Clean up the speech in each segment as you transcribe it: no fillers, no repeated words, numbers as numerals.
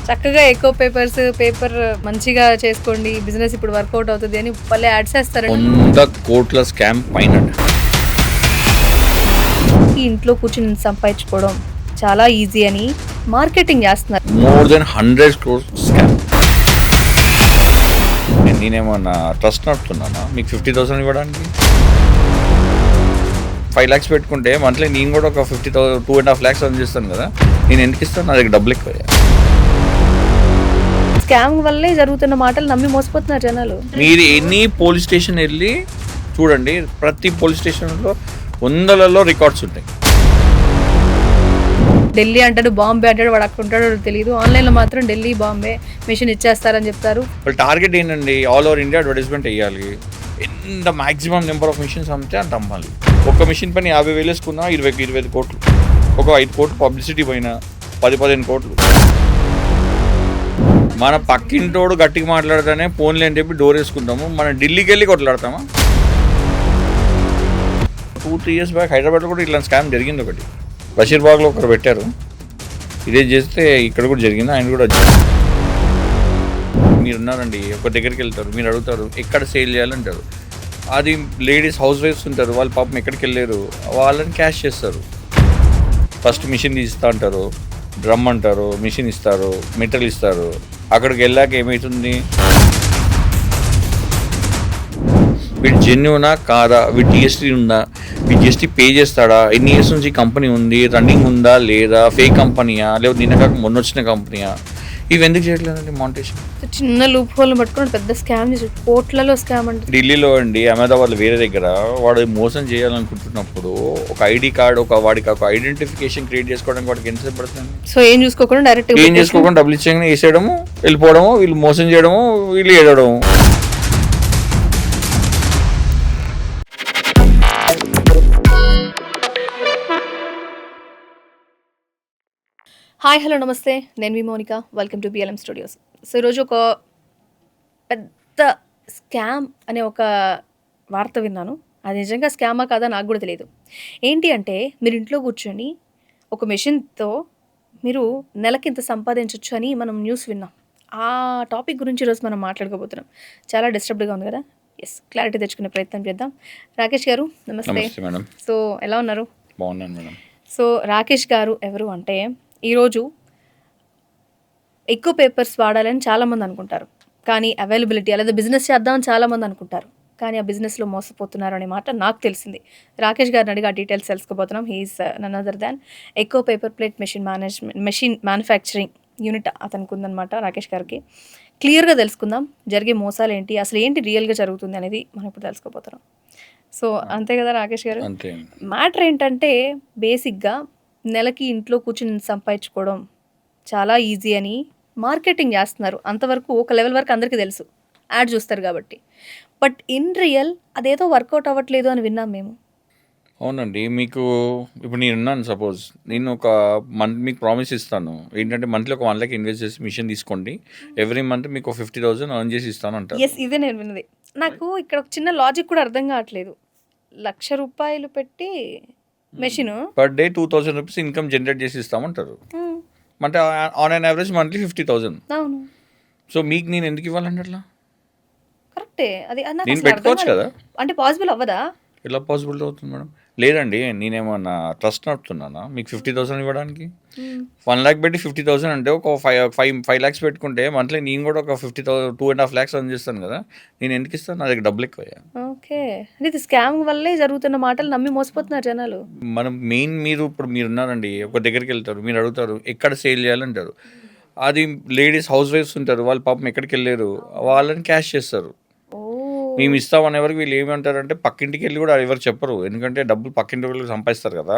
చక్కగా echo paper మంచిగా చేసుకోండి, బిజినెస్ ఇప్పుడు వర్కౌట్ అవుతుంది అని భలే యాడ్స్ వేస్తారండి. 100 కోట్ల స్కామ్ పైన ఈ ఇంట్లో కూర్చుని సంపాదించుకోవడం చాలా ఈజీ అని మార్కెటింగ్ చేస్తున్నారు. More than 100 crores scam. నేనేమన్నా ట్రస్ట్ నడుపుతున్నానా మీకు 50,000 ఇవ్వడానికి? 5 lakhs పెట్టుకుంటే మంత్లీ నేను కూడా ఒక 50,000 2.5 lakhs అని చేస్తాను కదా, నేను ఎందుకు ఇస్తాను? నా దగ్గర డబ్బులు ఎక్కువ. స్కామ్ వల్లే జరుగుతున్న మాటలు నమ్మి మోసపోతున్నారు జనాలు. మీరు ఎన్ని పోలీస్ స్టేషన్ వెళ్ళి చూడండి, ప్రతి పోలీస్ స్టేషన్లో వందలలో రికార్డ్స్ ఉంటాయి. ఢిల్లీ అంటాడు, బాంబే అంటాడు, వాడు అక్కడ ఉంటాడో తెలియదు. ఆన్లైన్లో మాత్రం ఢిల్లీ బాంబే మిషన్ ఇచ్చేస్తారని చెప్తారు. వాళ్ళ టార్గెట్ ఏంటండి? ఆల్ ఓవర్ ఇండియా అడ్వర్టైజ్మెంట్ వేయాలి. ఎంత మ్యాక్సిమం నెంబర్ ఆఫ్ మిషన్స్ అమ్మితే అంత అమ్మాలి. ఒక మిషన్ పని 50,000 వేసుకున్నా 20 కోట్లు, ఒక 5 కోట్లు పబ్లిసిటీ పైన 10-15 కోట్లు. మన పక్కింటోడు గట్టిగా మాట్లాడితేనే ఫోన్లు అని చెప్పి డోర్ వేసుకుంటాము. మనం ఢిల్లీకి వెళ్ళి కొట్లాడతామా? 2-3 years బ్యాక్ హైదరాబాద్లో కూడా ఇట్లా స్కామ్ జరిగింది. ఒకటి బషీర్బాగ్లో ఒకరు పెట్టారు, ఇదే చేస్తే ఇక్కడ కూడా జరిగింది. ఆయన కూడా మీరు ఉన్నారండి, ఒక దగ్గరికి వెళ్తారు, మీరు అడుగుతారు ఎక్కడ సేల్ చేయాలంటారు. అది లేడీస్ హౌస్ వైఫ్స్ ఉంటారు, వాళ్ళు పాపం ఎక్కడికి వెళ్ళారు, వాళ్ళని క్యాష్ చేస్తారు. ఫస్ట్ మిషన్ ఇస్తా అంటారు, డ్రమ్ అంటారు, మిషన్ ఇస్తారు, మెటీరియల్ ఇస్తారు. అక్కడికి వెళ్ళాక ఏమవుతుంది? వీటి జెన్యునా కాదా, వీటి జిఎస్టీ ఉందా, వీటి జిఎస్టీ పే చేస్తాడా, ఎన్ని ఇయర్స్ నుంచి కంపెనీ ఉంది, రన్నింగ్ ఉందా లేదా, ఫేక్ కంపెనీయా లేదా నిన్నగాక మొన్న వచ్చిన కంపెనీయా, ఇవి ఎందుకు చేయట్లేదండి మానిటేషన్? చిన్న లూప్ హోల్ పట్టుకొని పెద్ద స్కామ్ చేసి కోట్లలో స్కామ్ అంటే. ఢిల్లీలో అండి, అహ్మదాబాద్లో వేరే దగ్గర వాడు మోసం చేయాలనుకుంటున్నప్పుడు ఒక ఐడి కార్డ్, వాడికి ఒక ఐడెంటిఫికేషన్ క్రియేట్ చేసుకోవడానికి వాడికి ఎంత పడుతుంది? సో ఏం చూసుకోకుండా డైరెక్ట్ డబ్బులు ఇచ్చేయడం, వేసేయడము, వెళ్ళిపోవడము, వీళ్ళు మోసం చేయడము, వీళ్ళు ఏడవడము. హాయ్ హలో నమస్తే, నేను మీ Monika, welcome to BLM studios. So ఈరోజు ఒక పెద్ద స్కామ్ అనే ఒక వార్త విన్నాను. అది నిజంగా స్కామా కాదా నాకు కూడా తెలియదు. ఏంటి అంటే, మీరు ఇంట్లో కూర్చొని ఒక మెషిన్తో మీరు నెలకి ఇంత సంపాదించవచ్చు అని మనం న్యూస్ విన్నాం. ఆ టాపిక్ గురించి ఈరోజు మనం మాట్లాడుకోబోతున్నాం. చాలా డిస్టర్బ్డ్గా ఉంది కదా. ఎస్, క్లారిటీ తెచ్చుకునే ప్రయత్నం చేద్దాం. రాకేష్ గారు నమస్తే. సో ఎలా ఉన్నారు? బాగున్నాను మేడం. సో రాకేష్ గారు ఎవరు అంటే, ఈరోజు ఎక్కువ పేపర్స్ వాడాలని చాలామంది అనుకుంటారు, కానీ అవైలబిలిటీ లేదా బిజినెస్ చేద్దామని చాలామంది అనుకుంటారు, కానీ ఆ బిజినెస్లో మోసపోతున్నారు అనే మాట నాకు తెలిసింది. రాకేష్ గారిని అడిగి ఆ డీటెయిల్స్ తెలుసుకోబోతున్నాం. హీఈస్ నన్ అదర్ దాన్ ఎక్కువ paper plate machine manufacturing unit అతనికి ఉందన్నమాట. రాకేష్ గారికి క్లియర్గా తెలుసుకుందాం, జరిగే మోసాలు ఏంటి, అసలు ఏంటి రియల్గా జరుగుతుంది అనేది మనం ఇప్పుడు తెలుసుకోబోతున్నాం. సో అంతే కదా రాకేష్ గారు. మ్యాటర్ ఏంటంటే, బేసిక్గా నెలకి ఇంట్లో కూర్చుని సంపాదించుకోవడం చాలా ఈజీ అని మార్కెటింగ్ చేస్తున్నారు. అంతవరకు ఒక లెవెల్ వరకు అందరికీ తెలుసు, యాడ్ చూస్తారు కాబట్టి. బట్ ఇన్ రియల్ అదేదో వర్కౌట్ అవ్వట్లేదు అని విన్నాం మేము. అవునండి, మీకు ఇప్పుడు నేను ఉన్నాను, సపోజ్ నేను ఒక మంత్ మీకు ప్రామిస్ ఇస్తాను ఏంటంటే, మంత్లీ ఒక 1 lakh ఇన్వెస్ట్ చేసి మిషన్ తీసుకోండి, ఎవ్రీ మంత్ మీకు 50,000 ఎర్న్ చేసి ఇస్తాను అంటారు. ఎస్, ఇదే నేను విన్నది. నాకు ఇక్కడ ఒక చిన్న లాజిక్ కూడా అర్థం కావట్లేదు. ₹1,00,000 పెట్టి machine per day 2,000 rupees income generate చేసి ఇస్తామంటారు. అంటే ఆన్ అన్ యావరేజ్ మంత్లీ 50,000. అవును, సో మీకు నేను ఎందుకు ఇవ్వాలండి అట్లా? కరెక్టే. అది నేను పెట్టుకోవచ్చు కదా. అంటే పాసిబుల్ అవ్వదా? ఎలా పాసిబుల్ అవుతుంది మేడం? లేదండి, నేనేమన్నా ట్రస్ట్ నడుపుతున్నానా మీకు 50,000 ఇవ్వడానికి? 1 lakh పెట్టి 50,000 అంటే ఒక 5 lakhs పెట్టుకుంటే మంత్లీ నేను కూడా ఒక 50,000 2.5 lakhs అని చేస్తాను కదా, నేను ఎందుకు ఇస్తాను? నా దగ్గర డబ్బులు ఎక్కువ. ఓకే, ఇది స్కామ్ వల్లే జరుగుతున్న మాటలు నమ్మి మోసపోతున్నారు జనాలు. మనం మెయిన్, ఇప్పుడు మీరు ఉన్నారండి, ఒక దగ్గరికి వెళ్తారు, మీరు అడుగుతారు ఎక్కడ సేల్ చేయాలంటారు. అది లేడీస్ హౌస్ వైఫ్స్ ఉంటారు, వాళ్ళు పాపం ఎక్కడికి వెళ్ళారు, వాళ్ళని క్యాష్ చేస్తారు. మేము ఇస్తామనే వరకు వీళ్ళు ఏమంటారంటే, పక్కింటికి వెళ్ళి కూడా ఎవరు చెప్పరు, ఎందుకంటే డబ్బులు పక్కింటి వాళ్ళకి సంపాదిస్తారు కదా.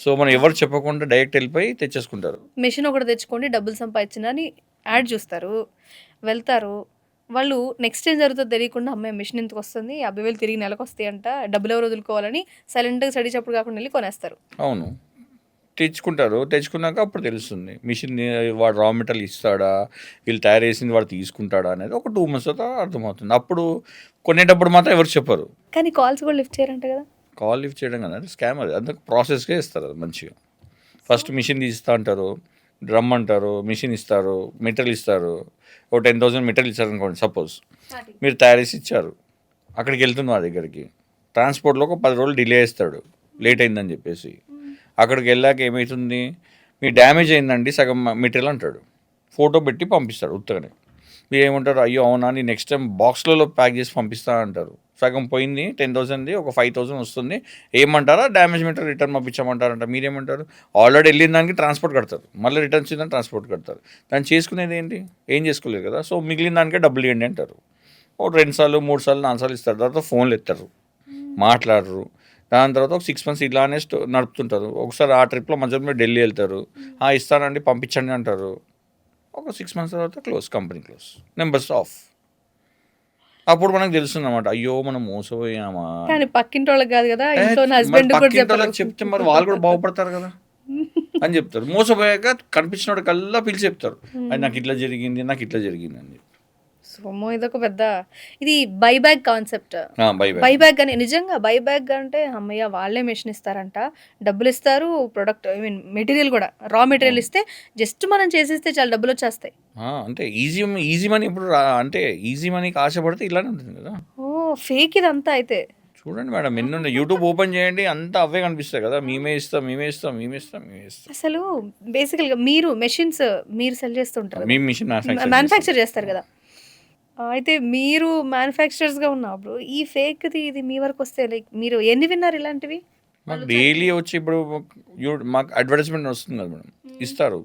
సో మనం ఎవరు చెప్పకుండా డైరెక్ట్ వెళ్ళిపోయి తెచ్చేసుకుంటారు. మెషిన్ ఒకటి తెచ్చుకోండి, డబ్బులు సంపాదించిన అని యాడ్ చూస్తారు, వెళ్తారు. వాళ్ళు నెక్స్ట్ ఏం జరుగుతుందో తెలియకుండా, అమ్మాయి మిషన్ ఇంతకు వస్తుంది, 50,000 తిరిగి నెలకు వస్తాయి అంట, డబ్బులు ఎవరు వదులుకోవాలని సైలెంట్గా స్టడీ చప్పుడు కాకుండా వెళ్ళి కొనేస్తారు. అవును, తెచ్చుకుంటారు. తెచ్చుకున్నాక అప్పుడు తెలుస్తుంది మిషన్ వాడు రా మెటీరియల్ ఇస్తాడా, వీళ్ళు తయారు చేసింది వాడు తీసుకుంటాడా అనేది ఒక 2 months తర్వాత అర్థమవుతుంది. అప్పుడు కొనేటప్పుడు మాత్రం ఎవరు చెప్పరు. కానీ కాల్స్ కూడా లిఫ్ట్ చేయరంట కదా. కాల్ లిఫ్ట్ చేయడం కదా స్కామ్, అది అందుకు ప్రాసెస్గా ఇస్తారు. అది మంచిగా ఫస్ట్ మిషన్ తీస్తా అంటారు, డ్రమ్ అంటారు, మిషన్ ఇస్తారు, మెటీరియల్ ఇస్తారు. ఓ 10,000 మెటీరియల్ ఇచ్చారు అనుకోండి సపోజ్. మీరు తయారు చేసి ఇచ్చారు, అక్కడికి వెళ్తుంది మా దగ్గరికి. ట్రాన్స్పోర్ట్లో ఒక 10 రోజులు డిలే చేస్తాడు లేట్ అయిందని చెప్పేసి. అక్కడికి వెళ్ళాక ఏమవుతుంది, మీ డ్యామేజ్ అయిందండి సగం మెటీరియల్ అంటాడు, ఫోటో పెట్టి పంపిస్తాడు ఉత్తగానే. మీరు ఏమంటారు, అయ్యో అవునా, నీ నెక్స్ట్ టైం బాక్స్లలో ప్యాక్ చేసి పంపిస్తా అంటారు. సగం పోయింది 10,000ది ఒక 5,000 వస్తుంది, ఏమంటారా డ్యామేజ్ మెటీరియల్ రిటర్న్ పంపించమంటారంట. మీరేమంటారు, ఆల్రెడీ వెళ్ళిన దానికి ట్రాన్స్పోర్ట్ కడతారు, మళ్ళీ రిటర్న్ వచ్చిందని ట్రాన్స్పోర్ట్ కడతారు. దాన్ని చేసుకునేది ఏంటి, ఏం చేసుకోలేదు కదా. సో మిగిలిన దానికే డబ్బులు ఇవ్వండి అంటారు. ఓ 2 సార్లు 3 సార్లు 4 సార్లు ఇస్తారు, తర్వాత ఫోన్లు ఎత్తారు, మాట్లాడరు. దాని తర్వాత ఒక 6 months ఇలానే నడుపుతుంటారు. ఒకసారి ఆ ట్రిప్లో మధ్యలో మీరు ఢిల్లీ వెళ్తారు, ఇస్తానండి పంపించండి అంటారు. ఒక 6 months తర్వాత close, company close, numbers of. అప్పుడు మనకు తెలుస్తుంది అనమాట, అయ్యో మనం మోసపోయామా. కానీ పక్కింటి వాళ్ళకి కాదు కదా, ఏ, ఇంట్లో మరి హస్బెండ్ కూడా పక్కింటి చెప్పారు. వాళ్ళకి చెప్తే మరి వాళ్ళు కూడా బాగుపడతారు కదా అని చెప్తారు. మోసపోయాక కనిపించిన కల్లా పిలిచి చెప్తారు, అది నాకు ఇట్లా జరిగింది, నాకు ఇట్లా జరిగింది అని చెప్పి. సోమో ఇదొక పెద్ద, ఇది buyback concept. By by. Buyback అని నిజంగా బైబ్యాక్ అంటే అమ్మయ్య వాళ్ళే మెషిన్ ఇస్తారంట, డబ్బులు ఇస్తారు, ప్రొడక్ట్ ఐ మీన్ మెటీరియల్ కూడా రా మెటీరియల్ ఇస్తే జస్ట్ మనం చేసేస్తే చాలా డబ్బులు వచ్చేస్తాయి. అంటే ఈజీ మనీ ఇప్పుడు అంటే ఈజీ మనీకి ఆశపడితే ఇలానే ఉంటుంది కదా. ఓ ఫేక్ ఇదంతా అయితే. చూడండి మేడం, ఎన్ని యూట్యూబ్ ఓపెన్ చేయండి, అంతా అవే కనిపిస్తాయి కదా, మేమే ఇస్తాం మేమే ఇస్తాం మేమే ఇస్తాం మేమే ఇస్తాం. అసలు బేసికల్గా మీరు మెషిన్స్ మీరు సెల్ చేస్తుంటారు, మేము మిషన్ మ్యానుఫ్యాక్చర్ చేస్తారు కదా. అయితే మీరు మ్యానుఫ్యాక్చరర్స్గా ఉన్నప్పుడు ఈ ఫేక్ది ఇది మీ వరకు వస్తే లైక్ మీరు ఎన్ని విన్నారు ఇలాంటివి? మాకు డైలీ వచ్చి ఇప్పుడు మాకు అడ్వర్టైజ్మెంట్ వస్తుంది కదా మేడం, ఇస్తారు,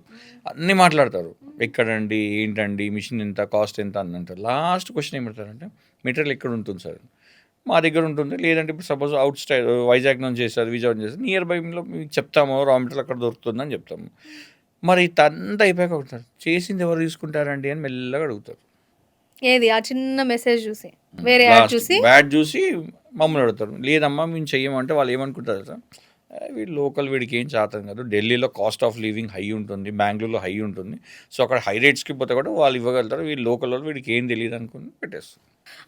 అన్నీ మాట్లాడతారు, ఎక్కడండి ఏంటండి మిషన్ ఎంత కాస్ట్ ఎంత అని అంటారు. లాస్ట్ క్వశ్చన్ ఏమంటారంటే మెటీరియల్ ఎక్కడ ఉంటుంది సార్, మా దగ్గర ఉంటుంది, లేదంటే ఇప్పుడు సపోజ్ అవుట్ స్టైల్ వైజాగ్ నుంచి చేస్తారు, విజయవాడ చేస్తారు, నియర్ బైలో మీకు చెప్తాము రా మెటీరియల్ అక్కడ దొరుకుతుందని చెప్తాము. మరి అంతా అయిపోయాక ఉంటారు, చేసింది ఎవరు తీసుకుంటారండి అని మెల్లగా అడుగుతారు. ఏది ఆ చిన్న మెసేజ్ చూసి వేరే యాడ్ చూసి మమ్మల్ని అడుగుతారు, లేదమ్మా మేము చెయ్యమంటే వాళ్ళు ఏమనుకుంటారు సార్, వీడు లోకల్, వీడికి ఏం చేతం కాదు, ఢిల్లీలో కాస్ట్ ఆఫ్ లివింగ్ హై ఉంటుంది, బెంగళూరులో హై ఉంటుంది, సో అక్కడ హై రేట్స్కి పోతే కూడా వాళ్ళు ఇవ్వగలుగుతారు, వీళ్ళు లోకల్ వాళ్ళు వీడికి ఏం తెలియదు అనుకుని పెట్టేస్తారు.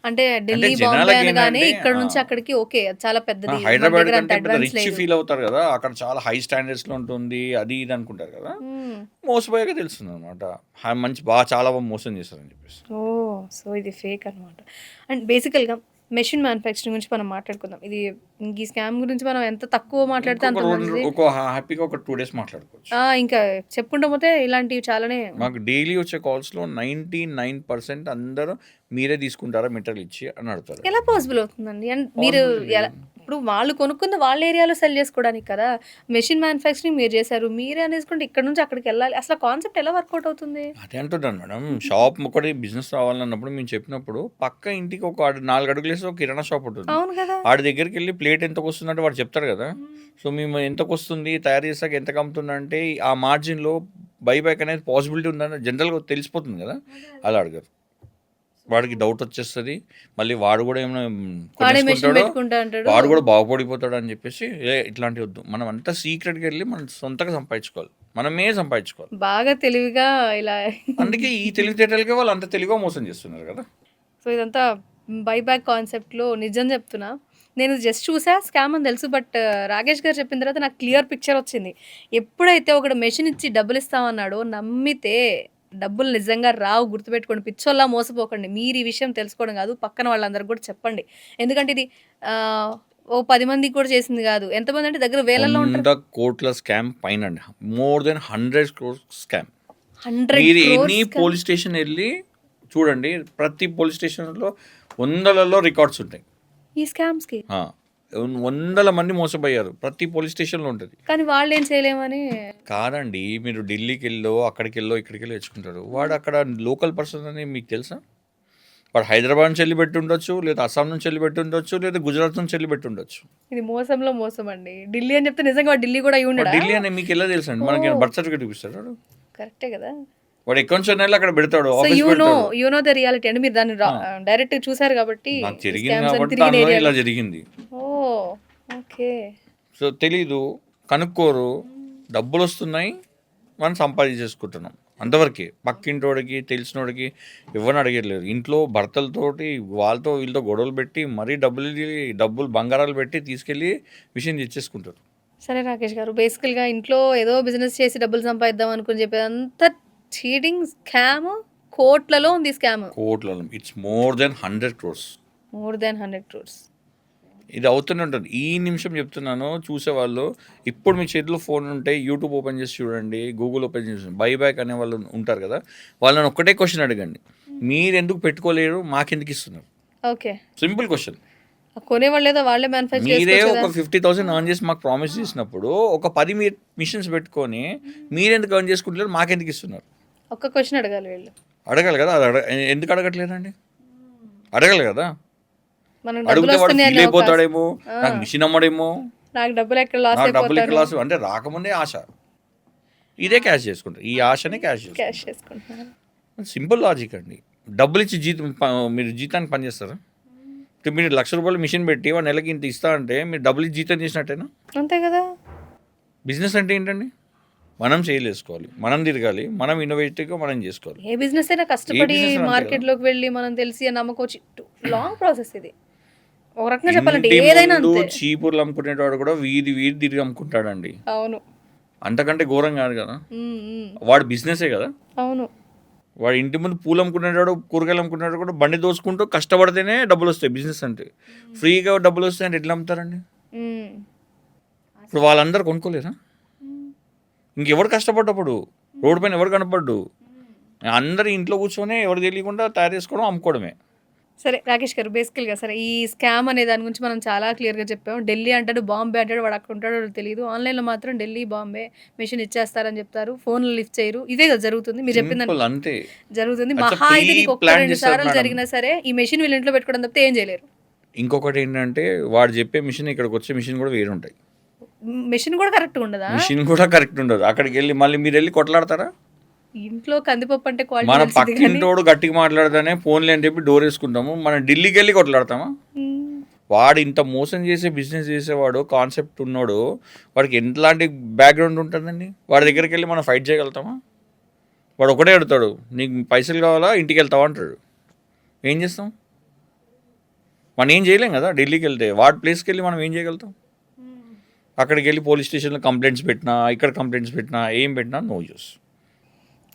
అంటే ఢిల్లీ జనాలకి బాంబే అనగానే ఏంటంటే, ఇక్కడ నుంచి అక్కడికి ఓకే చాలా పెద్దది, మన హైదరాబాద్ దగ్గర అంత కంటే పెద్ద అడ్వాన్స్ రిచ్ లేదు. ఫీల్ అవుతారు కదా, అక్కడ చాలా హై స్టాండర్డ్స్లో ఉంటుంది, అది ఇది అనుకుంటారు కదా. మ్మ్. మోసపోయాక తెలుస్తుంది అనమాట, మంచి బాగా చాలా బాగా మోసం చేస్తారని చెప్పేసి. ఓ సో ఇది ఫేక్ అనమాట. అండ్ బేసికల్గా మెషిన్ మ్యానుఫ్యాక్చరింగ్ గురించి మనం మాట్లాడుకుందాం. ఇది ఈ స్కామ్ గురించి మనం ఎంత తక్కువ మాట్లాడితే అంత మంచిది. హ్యాపీగా ఒక 2 days మాట్లాడుకోవచ్చు. ఇంకా చెప్పుకుంటూ పోతే ఇలాంటివి చాలానే. మాకు డైలీ వచ్చే కాల్స్లో 99% అందరూ మీరే తీసుకుంటారా మెటీరియల్ ఇచ్చి అని అడుగుతారు. ఎలా పాసిబుల్ అవుతుందండి? అండ్ మీరు ఎలా, ఇప్పుడు వాళ్ళు కొనుక్కుంది వాళ్ళ ఏరియాలో సెల్ చేసుకోవడానికి కదా, మెషిన్ మ్యానుఫ్యాక్చరింగ్ మీరు చేశారు, మీరే అనేసుకుంటే ఇక్కడ నుంచి అక్కడికి వెళ్ళాలి, అసలు కాన్సెప్ట్ ఎలా వర్కౌట్ అవుతుంది? అదే అంటున్నాను మేడం, షాప్ ఒకటి బిజినెస్ రావాలన్నప్పుడు మేము చెప్పినప్పుడు పక్క ఇంటికి ఒక 4 అడుగులు వేసి ఒక కిరాణా షాప్ ఉంటుంది, అవును కదా. వాడి దగ్గరికి వెళ్ళి ప్లేట్ ఎంతకు వస్తుందంటే వాడు చెప్తాడు కదా, సో మేము ఎంతకు వస్తుంది తయారు చేసాక ఎంతకు అమ్ముతుందంటే ఆ మార్జిన్లో బైబ్యాక్ అనేది పాసిబిలిటీ ఉందని జనరల్గా తెలిసిపోతుంది కదా, అలా అడగారు. వాడికి డౌట్ వచ్చేస్తుంది, మళ్ళీ వాడు కూడా ఏమైనా వాడే మెషిన్ కొనేసుకుంటాడో, పెట్టుకుంటా అంటాడు. వాడు కూడా బాగుపడిపోతాడు అని చెప్పేసి ఇట్లాంటివి వద్దు, మనం అంతా సీక్రెట్గా వెళ్ళి మనం సొంతగా సంపాదించుకోవాలి, మనమే సంపాదించుకోవాలి. బాగా తెలివిగా ఇలా. అందుకే ఈ తెలివితేటలకే వాళ్ళు అంత తెలివిగా మోసం చేస్తున్నారు కదా. సో ఇదంతా బైబ్యాక్ కాన్సెప్ట్లో నిజం చెప్తున్నా, నేను జస్ట్ చూసా స్కామ్ అని తెలుసు, బట్ రాకేష్ గారు చెప్పిన తర్వాత నాకు క్లియర్ పిక్చర్ వచ్చింది. ఎప్పుడైతే ఒకడు మెషిన్ ఇచ్చి డబ్బులు ఇస్తామన్నాడో నమ్మితే డబ్బులు నిజంగా రావు, గుర్తుపెట్టుకోండి. పిచ్చోళ్ళ మోసపోకండి. మీరు ఈ విషయం తెలుసుకోవడం కాదు, పక్కన వాళ్ళందరికీ కూడా చెప్పండి. ఎందుకంటే ఇది ఓ 10 మందికి కూడా చేసింది కాదు, ఎంతమంది అంటే దగ్గర వేలల్లో ఉంటారు. 100 కోట్ల స్కామ్ పైన, మోర్ దెన్ 100 crores స్కామ్. 100 మీరు crores any scam. Police station వెళ్ళి చూడండి, ప్రతి పోలీస్ స్టేషన్లో 100లలో రికార్డ్స్ ఉంటాయి. ఈ స్కామ్స్కి 100 మంది మోసపోయారు, ప్రతి పోలీస్ స్టేషన్లో ఉంటుంది. కానీ వాళ్ళు ఏం చేయలేమని కాదండి, మీరు ఢిల్లీకి వెళ్ళో అక్కడికి వెళ్ళో ఇక్కడికి వెళ్ళి తెచ్చుకుంటారు, వాడు అక్కడ లోకల్ పర్సన్ అని మీకు తెలుసా? వాడు హైదరాబాద్ నుంచి వెళ్ళి పెట్టి ఉండొచ్చు, లేదా అస్సాం నుంచి వెళ్ళి పెట్టి ఉండొచ్చు, లేదా గుజరాత్ నుంచి వెళ్ళి పెట్టి ఉండొచ్చు. ఇది మోసంలో మోసం అండి. ఢిల్లీ అని చెప్తే నిజంగా వాడు ఢిల్లీ కూడా అయి ఉండడా? ఢిల్లీ అని మీకు ఎలా తెలుసు అండి? మనకి బర్త్ సర్టిఫికేట్ చూపిస్తాడు వాడు. కరెక్టే కదా. వాడు ఎక్కడి నుంచి వెళ్ళి అక్కడ పెడతాడు, సో ఆఫీస్ పెడతాడు. యు నో ద రియాలిటీ అండి, మీరు దాన్ని డైరెక్ట్ చూసారు కాబట్టి. నాకు జరిగింది కాబట్టి దానిలో ఇలా జరిగింది. ఓ ఓకే. సో తెలీదు, కనుక్కోరు, డబ్బులు వస్తున్నాయి, మనం సంపాదించేసుకుంటున్నాం అంతవరకే. పక్కింటోడికి తెలిసినోడికి ఎవరిని అడగట్లేదు. ఇంట్లో భర్తలతోటి వాళ్ళతో వీళ్ళతో గొడవలు పెట్టి మరీ డబ్బులు బంగారాలు పెట్టి తీసుకెళ్ళి మిషన్ తెచ్చేసుకుంటారు. సరే రాకేష్ గారు, బేసికల్‌గా ఇంట్లో ఏదో బిజినెస్ చేసి డబ్బులు సంపాదిద్దాం అనుకుని చెప్పేదంతా చీటింగ్, స్కామ్, కోట్లలో ఉంది స్కామ్. కోట్లలో it's more than 100 crores. More than 100 crores. ఇది అవుతూనే ఉంటుంది. ఈ నిమిషం చెప్తున్నాను చూసేవాళ్ళు, ఇప్పుడు మీ చేతిలో ఫోన్ ఉంటే యూట్యూబ్ ఓపెన్ చేసి చూడండి, గూగుల్ ఓపెన్ చేసి బైబ్యాక్ అనే వాళ్ళు ఉంటారు కదా, వాళ్ళని ఒక్కటే క్వశ్చన్ అడగండి, మీరు ఎందుకు పెట్టుకోలేరు, మాకెందుకు ఇస్తున్నారు? ఓకే. Simple question. కొనేవాళ్ళు ఏదో వాళ్ళే మ్యానుఫ్యాక్చర్ మీరే చేసుకోవచ్చు ఒక కదా! 50,000 ఎర్న్ చేసి మాకు ప్రామిస్ చేసినప్పుడు ఒక 10 మిషన్స్ పెట్టుకొని మీరెందుకు ఎర్న్ చేసుకుంటలేరు, మాకెందుకు ఇస్తున్నారు? ఒక్క క్వశ్చన్ అడగాలి వీళ్ళు. అడగాలి కదా, అది ఎందుకు అడగట్లేదండి? అడగాలి కదా. మనం డబ్బులు అడిగితే వాడు వస్తున్నాయి ఫీల్ అనే ఒక ఆశ. అయిపోతాడేమో, ఆ! నాకు మిషన్ అమ్మడేమో, నాకు డబ్బులు ఎక్కడ లాస్ నాకు డబ్బులు అయిపోతాను. క్లాసు అంటే రాకముందే ఆశ. ఇదే క్యాష్ చేసుకుంటారు, ఈ ఆశనే క్యాష్ చేసుకుంటారు. క్యాష్ చేసుకుంటున్నాను. సింపుల్ లాజిక్ అండి. డబ్బులు ఇచ్చి మీరు జీతానికి పని చేస్తారా? ఇప్పుడు మీరు ₹1,00,000 మిషన్ పెట్టి వాడు నెలకి ఇంత ఇస్తా అంటే మీరు డబ్బులు ఇచ్చి జీతం చేసినట్టేనా? అంతే కదా! బిజినెస్ అంటే ఏంటండి? మనం చేసుకోవాలి, మనం తిరగాలి, మనం ఇన్నోవేటివ్గా మనం చేసుకోవాలి. ఏ బిజినెస్ అయినా కష్టపడి business అయినా అంతే మార్కెట్‌లోకి వెళ్ళి మనం తెలిసి నమ్మకొచ్చి లాంగ్ ప్రాసెస్ ఇది. ఒక రకంగా చెప్పాలంటే ఇంటి ఏదైనా ముందు అంతే. చీపుర్లు అమ్ముకునేవాడు కూడా వీధి వీధి తిరిగి అమ్ముకుంటాడండి. అవును. అంతకంటే ఘోరం కాదు కదా. హ్మ్. హ్మ్. వాడు బిజినెసే కదా. అవును. వాడు ఇంటి ముందు పూలు అమ్ముకునేవాడు, కూరగాయలు అమ్ముకునేవాడు కూడా బండి దోసుకుంటూ కష్టపడితేనే డబ్బులు వస్తాయి. బిజినెస్ అంటే ఫ్రీగా డబ్బులు వస్తాయి అంటే ఎట్లా అమ్ముతారండి? హ్మ్. ఇప్పుడు వాళ్ళందరూ కొనుక్కోలేరా? ఇంకెవరు కష్టపడ్డప్పుడు రోడ్డు పైన ఎవరు కనపడ్డు? అందరు ఇంట్లో కూర్చొని ఎవరు తెలియకుండా తయారు చేసుకోవడం, అమ్ముకోవడమే. సరే రాకేష్ గారు, బేసికల్‌గా సరే ఈ స్కామ్ అనే దాని గురించి మనం చాలా క్లియర్‌గా చెప్పాము. ఢిల్లీ అంటాడు, బాంబే అంటాడు, వాడు అక్కడ ఉంటాడో తెలీదు. ఆన్‌లైన్‌లో మాత్రం ఢిల్లీ, బాంబే మిషన్ ఇచ్చేస్తారని చెప్తారు. ఫోన్‌లు లిఫ్ట్ చేయరు. ఇదే కదా జరుగుతుంది. మీరు చెప్పిన సింపుల్ అంతే. జరుగుతుంది. That's a మహా ఇది నీకు ఒక్క pre-planned 2 చేస్తారు సార్లు మేడం. జరిగినా సరే ఈ మెషిన్ వీళ్ళ ఇంట్లో పెట్టుకోవడం తప్పితే ఏం చేయలేరు. ఇంకొకటి ఏంటంటే వాడు చెప్పే మిషన్ ఇక్కడికి వచ్చే మిషన్ కూడా వేరు ఉంటాయి. మెషిన్ కూడా కరెక్ట్‌గా ఉండదా? మిషన్ కూడా కరెక్ట్ ఉండదు. అక్కడికి వెళ్ళి మళ్ళీ మీరు వెళ్ళి కొట్లాడతారా? ఇంట్లో కందిపప్పు అంటే క్వాలిటీ మన తెలిసిద్ది కానీ పక్కింటోడు గట్టిగా మాట్లాడతానే ఫోన్లే అని చెప్పి డోర్ వేసుకుంటాము. మనం ఢిల్లీకి వెళ్ళి కొట్లాడతామా? హ్మ్. వాడు ఇంత మోసం చేసే బిజినెస్ చేసేవాడు, కాన్సెప్ట్ ఉన్నాడు, వాడికి ఎట్లాంటి బ్యాక్గ్రౌండ్ ఉంటుందండి? వాడి దగ్గరికి వెళ్ళి మనం ఫైట్ చేయగలుగుతామా? వాడు ఒకటే అడుగుతాడు, నీకు పైసలు కావాలా, ఇంటికి వెళ్తావా అంటాడు. ఏం చేస్తాం? మనం ఏం చేయలేం కదా. ఢిల్లీకి వెళ్తే వాడి ప్లేస్కి వెళ్ళి మనం ఏం చేయగలుగుతాం? అక్కడికి వెళ్ళి పోలీస్ స్టేషన్లో కంప్లైంట్స్ పెట్టినా, ఇక్కడ కంప్లైంట్స్ పెట్టినా, ఏం పెట్టినా నో యూస్.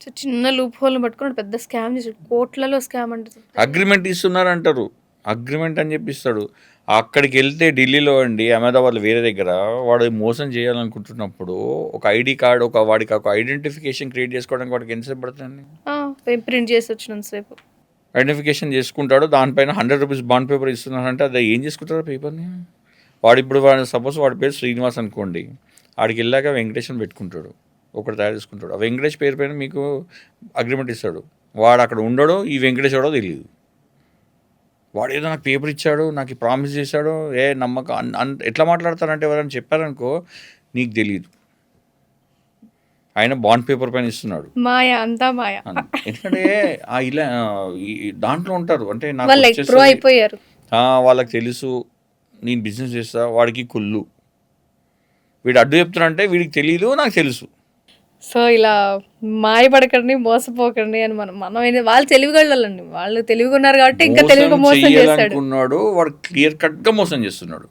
సో చిన్న లూప్ హోల్‌ని పట్టుకొని పెద్ద స్కామ్ చేసాడు. కోట్లలో స్కామ్ అంటే అగ్రిమెంట్ ఇస్తున్నారు అంటారు, అగ్రిమెంట్ అని చెప్పి ఇస్తాడు. అక్కడికి వెళ్తే ఢిల్లీలో అండి, అహ్మదాబాద్లో వేరే దగ్గర వాడు మోసం చేయాలనుకుంటున్నప్పుడు ఒక ఐడి కార్డు, వాడికి ఒక ఐడెంటిఫికేషన్ క్రియేట్ చేసుకోవడానికి వాడికి ఎంతసేపు పడుతుందండి? ప్రింట్ చేసి వచ్చినంత సేపు. ఐడెంటిఫికేషన్ చేసుకుంటాడు, దానిపైన ₹100 బాండ్ పేపర్ ఇస్తున్నారంటే అది ఏం చేసుకుంటారు పేపర్ని? వాడు సపోజ్ వాడి పేరు శ్రీనివాస్ అనుకోండి, ఆడికి వెళ్ళాక వెంకటేష్ అని పెట్టుకుంటాడు, ఒకటి తయారు చేసుకుంటాడు. ఆ వెంకటేష్ పేరు పైన మీకు అగ్రిమెంట్ ఇస్తాడు. వాడు అక్కడ ఉండడో ఈ వెంకటేష్ ఎవడో తెలియదు. వాడు ఏదో నాకు పేపర్ ఇచ్చాడు, నాకు ప్రామిస్ చేశాడు, నమ్మకం ఎట్లా మాట్లాడతారంటే ఎవరైనా చెప్పారనుకో నీకు తెలియదు, ఆయన బాండ్ పేపర్ పైన ఇస్తున్నాడు. మాయ, అంతా మాయ. ఎందుకంటే ఇలా దాంట్లో ఉంటారు అంటే నాకు వాళ్ళు లైక్ ప్రో అయిపోయారు. వాళ్ళకి తెలుసు నేను బిజినెస్ చేస్తా, వాడికి కుళ్ళు, వీడు అడ్డు చెప్తున్నా వీడికి తెలియదు, నాకు తెలుసు. సో ఇలా మాయపడకండి, మోసపోకండి అని మనం వాళ్ళు తెలివిగలండి. వాళ్ళు తెలివిగా ఉన్నారు కాబట్టి ఇంకా తెలివిగా మోసం చేస్తాడు. చేయాలనుకున్నాడు వాడు, క్లియర్ కట్గా మోసం చేస్తున్నాడు.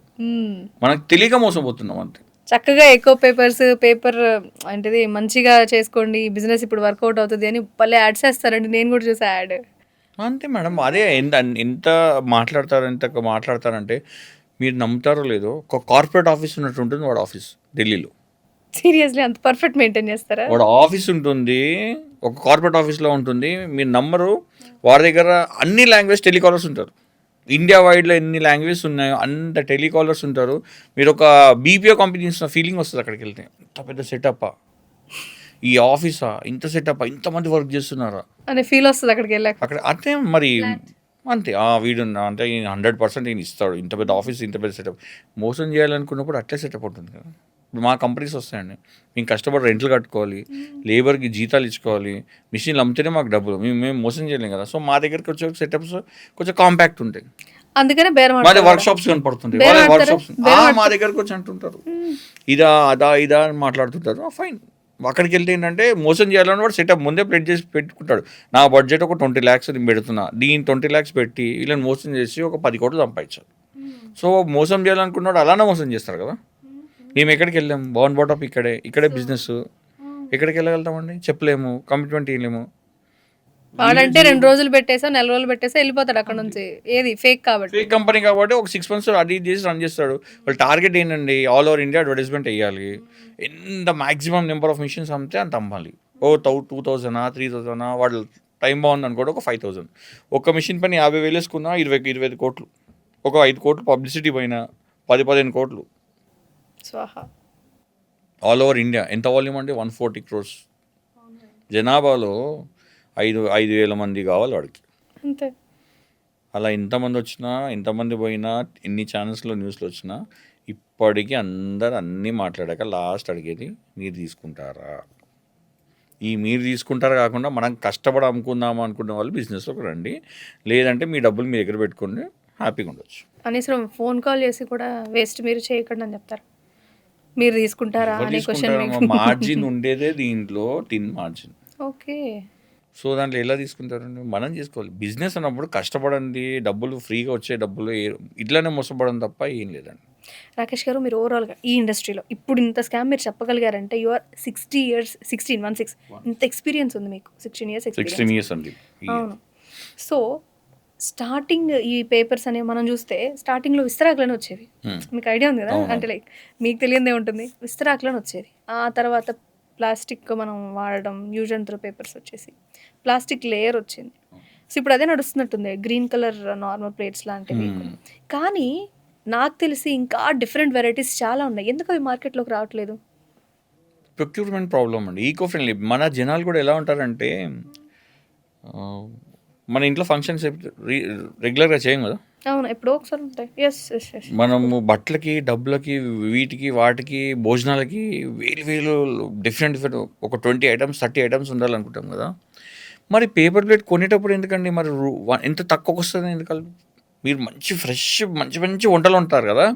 మనకు తెలియక మోసపోతున్నాం అంతే. చక్కగా ఎకో పేపర్ అంటే మంచిగా చేసుకోండి, బిజినెస్ ఇప్పుడు వర్కౌట్ అవుతుంది అని భలే యాడ్స్ వేస్తారండి. నేను కూడా చూసా యాడ్. అంతే మేడం. అదే ఎంత మాట్లాడతారంటే మీరు నమ్ముతారో లేదో, ఒక కార్పొరేట్ ఆఫీస్ ఉన్నట్టు ఉంటుంది వాడు ఆఫీస్ ఢిల్లీలో. సీరియస్లీ అంత పర్ఫెక్ట్ మెయింటైన్ చేస్తారా? వాడు ఆఫీస్ ఉంటుంది, ఒక కార్పొరేట్ ఆఫీస్లో ఉంటుంది. మీరు నమ్మరు, వాడి దగ్గర అన్ని లాంగ్వేజ్ టెలికాలర్స్ ఉంటారు. ఇండియా వైడ్లో ఎన్ని లాంగ్వేజెస్ ఉన్నాయో అంత టెలికాలర్స్ ఉంటారు. మీరు ఒక బీపీఓ కంపెనీ ఇస్తున్న ఫీలింగ్ వస్తుంది అక్కడికి వెళ్తే. ఇంత పెద్ద సెటప్పా ఈ ఆఫీసా, ఇంత సెటప్పా, ఇంతమంది వర్క్ చేస్తున్నారా అనే ఫీల్ వస్తుంది అక్కడికి వెళ్ళాక. అక్కడ. అంతే మరి, అంతే వీడు అంటే 100% ఈయన ఇస్తాడు, ఇంత పెద్ద ఆఫీస్, ఇంత పెద్ద సెటప్. మోసం చేయాలనుకున్నప్పుడు అట్లే సెటప్ ఉంటుంది కదా. ఇప్పుడు మా కంపెనీస్ వస్తాయండి, మేము కష్టపడి రెంట్లు కట్టుకోవాలి, లేబర్కి జీతాలు ఇచ్చుకోవాలి, మిషన్లు అమ్మితేనే మాకు డబ్బులు, మేము మోసం చేయలేం కదా. సో మా దగ్గరికి వచ్చే సెటప్స్ కొంచెం కాంపాక్ట్ ఉంటాయి. అందుకనే బేరం మాది వర్క్ షాప్స్ కనపడుతుంటాయి, వాళ్ళ వర్క్ షాప్స్ మా దగ్గరకు వచ్చి అంటుంటారు ఇదా ఇదా అని మాట్లాడుతుంటారు. ఫైన్. అక్కడికి వెళ్తే ఏంటంటే మోసం చేయాలని వాడు సెటప్ ముందే ప్లేట్ చేసి పెట్టుకుంటాడు. నా బడ్జెట్ ఒక 20 lakhs నేను పెడుతున్నా, దీని 20 lakhs పెట్టి వీళ్ళని మోసం చేసి ఒక 10 కోట్లు సంపాదించాలి. సో మోసం చేయాలనుకున్నాడు అలానే మోసం చేస్తారు కదా. మేము ఎక్కడికి వెళ్ళాము, బోర్న్ బాటప్ ఇక్కడే బిజినెస్. ఎక్కడికి వెళ్ళగలుగుతామండి, చెప్పలేము, కమిట్మెంట్ ఇవ్వలేము. వాడంటే 2 రోజులు పెట్టేసా, 4 రోజులు పెట్టేసా వెళ్ళిపోతాడు అక్కడ నుంచి. ఏది ఫేక్ కాబట్టి. ఫేక్ కంపెనీ కాబట్టి ఒక 6 months అది ఇది చేసి రన్ చేస్తాడు. వాళ్ళ టార్గెట్ ఏంటండి, ఆల్ ఓవర్ ఇండియా అడ్వర్టైజ్మెంట్ వేయాలి. ఎంత మాక్సిమం నెంబర్ ఆఫ్ మిషన్స్ అమ్మితే అంత అమ్మాలి. 2,000 3,000 వాళ్ళు టైం బాగుంది అనుకోండి, ఒక 5,000. ఒక్క మిషన్ పని 50,000 వేసుకున్నా 20 కోట్లు. ఒక 5 కోట్లు పబ్లిసిటీ పైన 10-15 కోట్లు స్వాహా. All over India. ఎంత వాల్యూమ్ అంటే 140 crores. జనాభాలో 5,000 మంది కావాలి వాడికి. అంతే. అలా ఎంతమంది వచ్చినా, ఎంతమంది పోయినా, ఎన్ని ఛానల్స్లో న్యూస్లో వచ్చినా ఇప్పటికీ అందరు అన్నీ మాట్లాడాక లాస్ట్ అడిగేది మీరు తీసుకుంటారా. ఈ మీరు తీసుకుంటారా కాకుండా మనం కష్టపడి అమ్ముకుందాము అనుకునే వాళ్ళు బిజినెస్లోకి రండి, లేదంటే మీ డబ్బులు మీ దగ్గర పెట్టుకోండి, హ్యాపీగా ఉండొచ్చు. కనీసం ఫోన్ కాల్ చేసి కూడా వేస్ట్ మీరు చేయకండి అని చెప్తారు. మీరు తీసుకుంటారా అనే క్వశ్చన్. మార్జిన్ ఉండేదే దీంట్లో, టిన్ మార్జిన్. ఓకే. సో దాంట్లో ఎలా తీసుకుంటారండి, మనం చేసుకోవాలి. బిజినెస్ అన్నప్పుడు కష్టపడండి, డబ్బులు ఫ్రీగా వచ్చే డబ్బులు ఇట్లానే మోసపడడం తప్ప ఏం లేదండి. రాకేష్ గారు, మీరు ఓవరాల్గా ఈ ఇండస్ట్రీలో ఇప్పుడు ఇంత స్కామ్ మీరు చెప్పగలిగారంటే యు ఆర్ 16 years, 16 ఇంత ఎక్స్పీరియన్స్ ఉంది మీకు. 16 years 16 years అండి. అవును. సో స్టార్టింగ్ ఈ పేపర్స్ అనేవి మనం చూస్తే స్టార్టింగ్లో విస్తరాకులని వచ్చేవి. మీకు ఐడియా ఉంది కదా, అంటే లైక్ మీకు తెలియదే ఉంటుంది, విస్తరాకులని వచ్చేది. ఆ తర్వాత ప్లాస్టిక్ మనం వాడడం, యూజ్ అండ్ త్రో పేపర్స్ వచ్చేసి ప్లాస్టిక్ లేయర్ వచ్చింది. సో ఇప్పుడు అదే నడుస్తున్నట్టుంది, గ్రీన్ కలర్ నార్మల్ ప్లేట్స్ లాంటివి. కానీ నాకు తెలిసి ఇంకా డిఫరెంట్ వెరైటీస్ చాలా ఉన్నాయి. ఎందుకు అవి మార్కెట్లోకి రావట్లేదు? ప్రొక్యూర్మెంట్ ప్రాబ్లమ్ అండి. ఈకో ఫ్రెండ్లీ మన జనాలు కూడా ఎలా ఉంటారంటే, మన ఇంట్లో ఫంక్షన్స్ రెగ్యులర్గా చేయం కదా. అవును, ఎప్పుడో ఒకసారి ఉంటాయి. Yes yes yes. మనము బట్టలకి, డబ్బులకి, వీటికి, వాటికి, భోజనాలకి వేలు డిఫరెంట్ ఒక 20 items 30 items ఉండాలనుకుంటాం కదా. మరి పేపర్ ప్లేట్ కొనేటప్పుడు ఎందుకండి, మరి ఎంత తక్కువకి వస్తుంది ఎందుకు? మీరు మంచి ఫ్రెష్ మంచి మంచి వంటలు ఉంటారు కదా,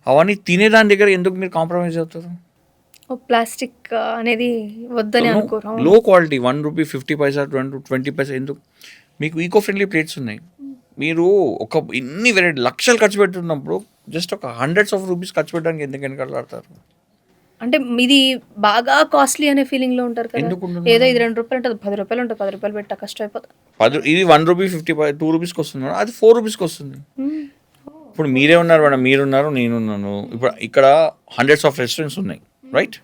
అవన్నీ తినేదాని దగ్గర ఎందుకు మీరు కాంప్రమైజ్ అవుతారు? ప్లాస్టిక్ అనేది వద్దని అనుకోరు. లో క్వాలిటీ ₹1.50 20 ఎందుకు? మీకు ఈకో ఫ్రెండ్లీ ప్లేట్స్ ఉన్నాయి. మీరు ఒక ఇన్ని వెరైటీ లక్షలు ఖర్చు పెట్టున్నప్పుడు జస్ట్ ఒక hundreds of rupees ఖర్చు పెట్టడానికి ఎందుకు వెనకాడతారు? అంటే ఇది బాగా కాస్ట్లీ అనే ఫీలింగ్లో ఉంటారు కదా. ఎందుకు ఏదో ఇది ₹2 ఉంటుంది, ₹10 ఉంటుంది, ₹10 పెట్టా కష్టం అయిపోతుంది. ఇది ₹1.50 ₹2 వస్తుంది, అది ₹4 వస్తుంది. ఇప్పుడు మీరే ఉన్నారు మేడం, మీరున్నారు, నేనున్నాను. ఇప్పుడు ఇక్కడ hundreds of restaurants ఉన్నాయి, రైట్?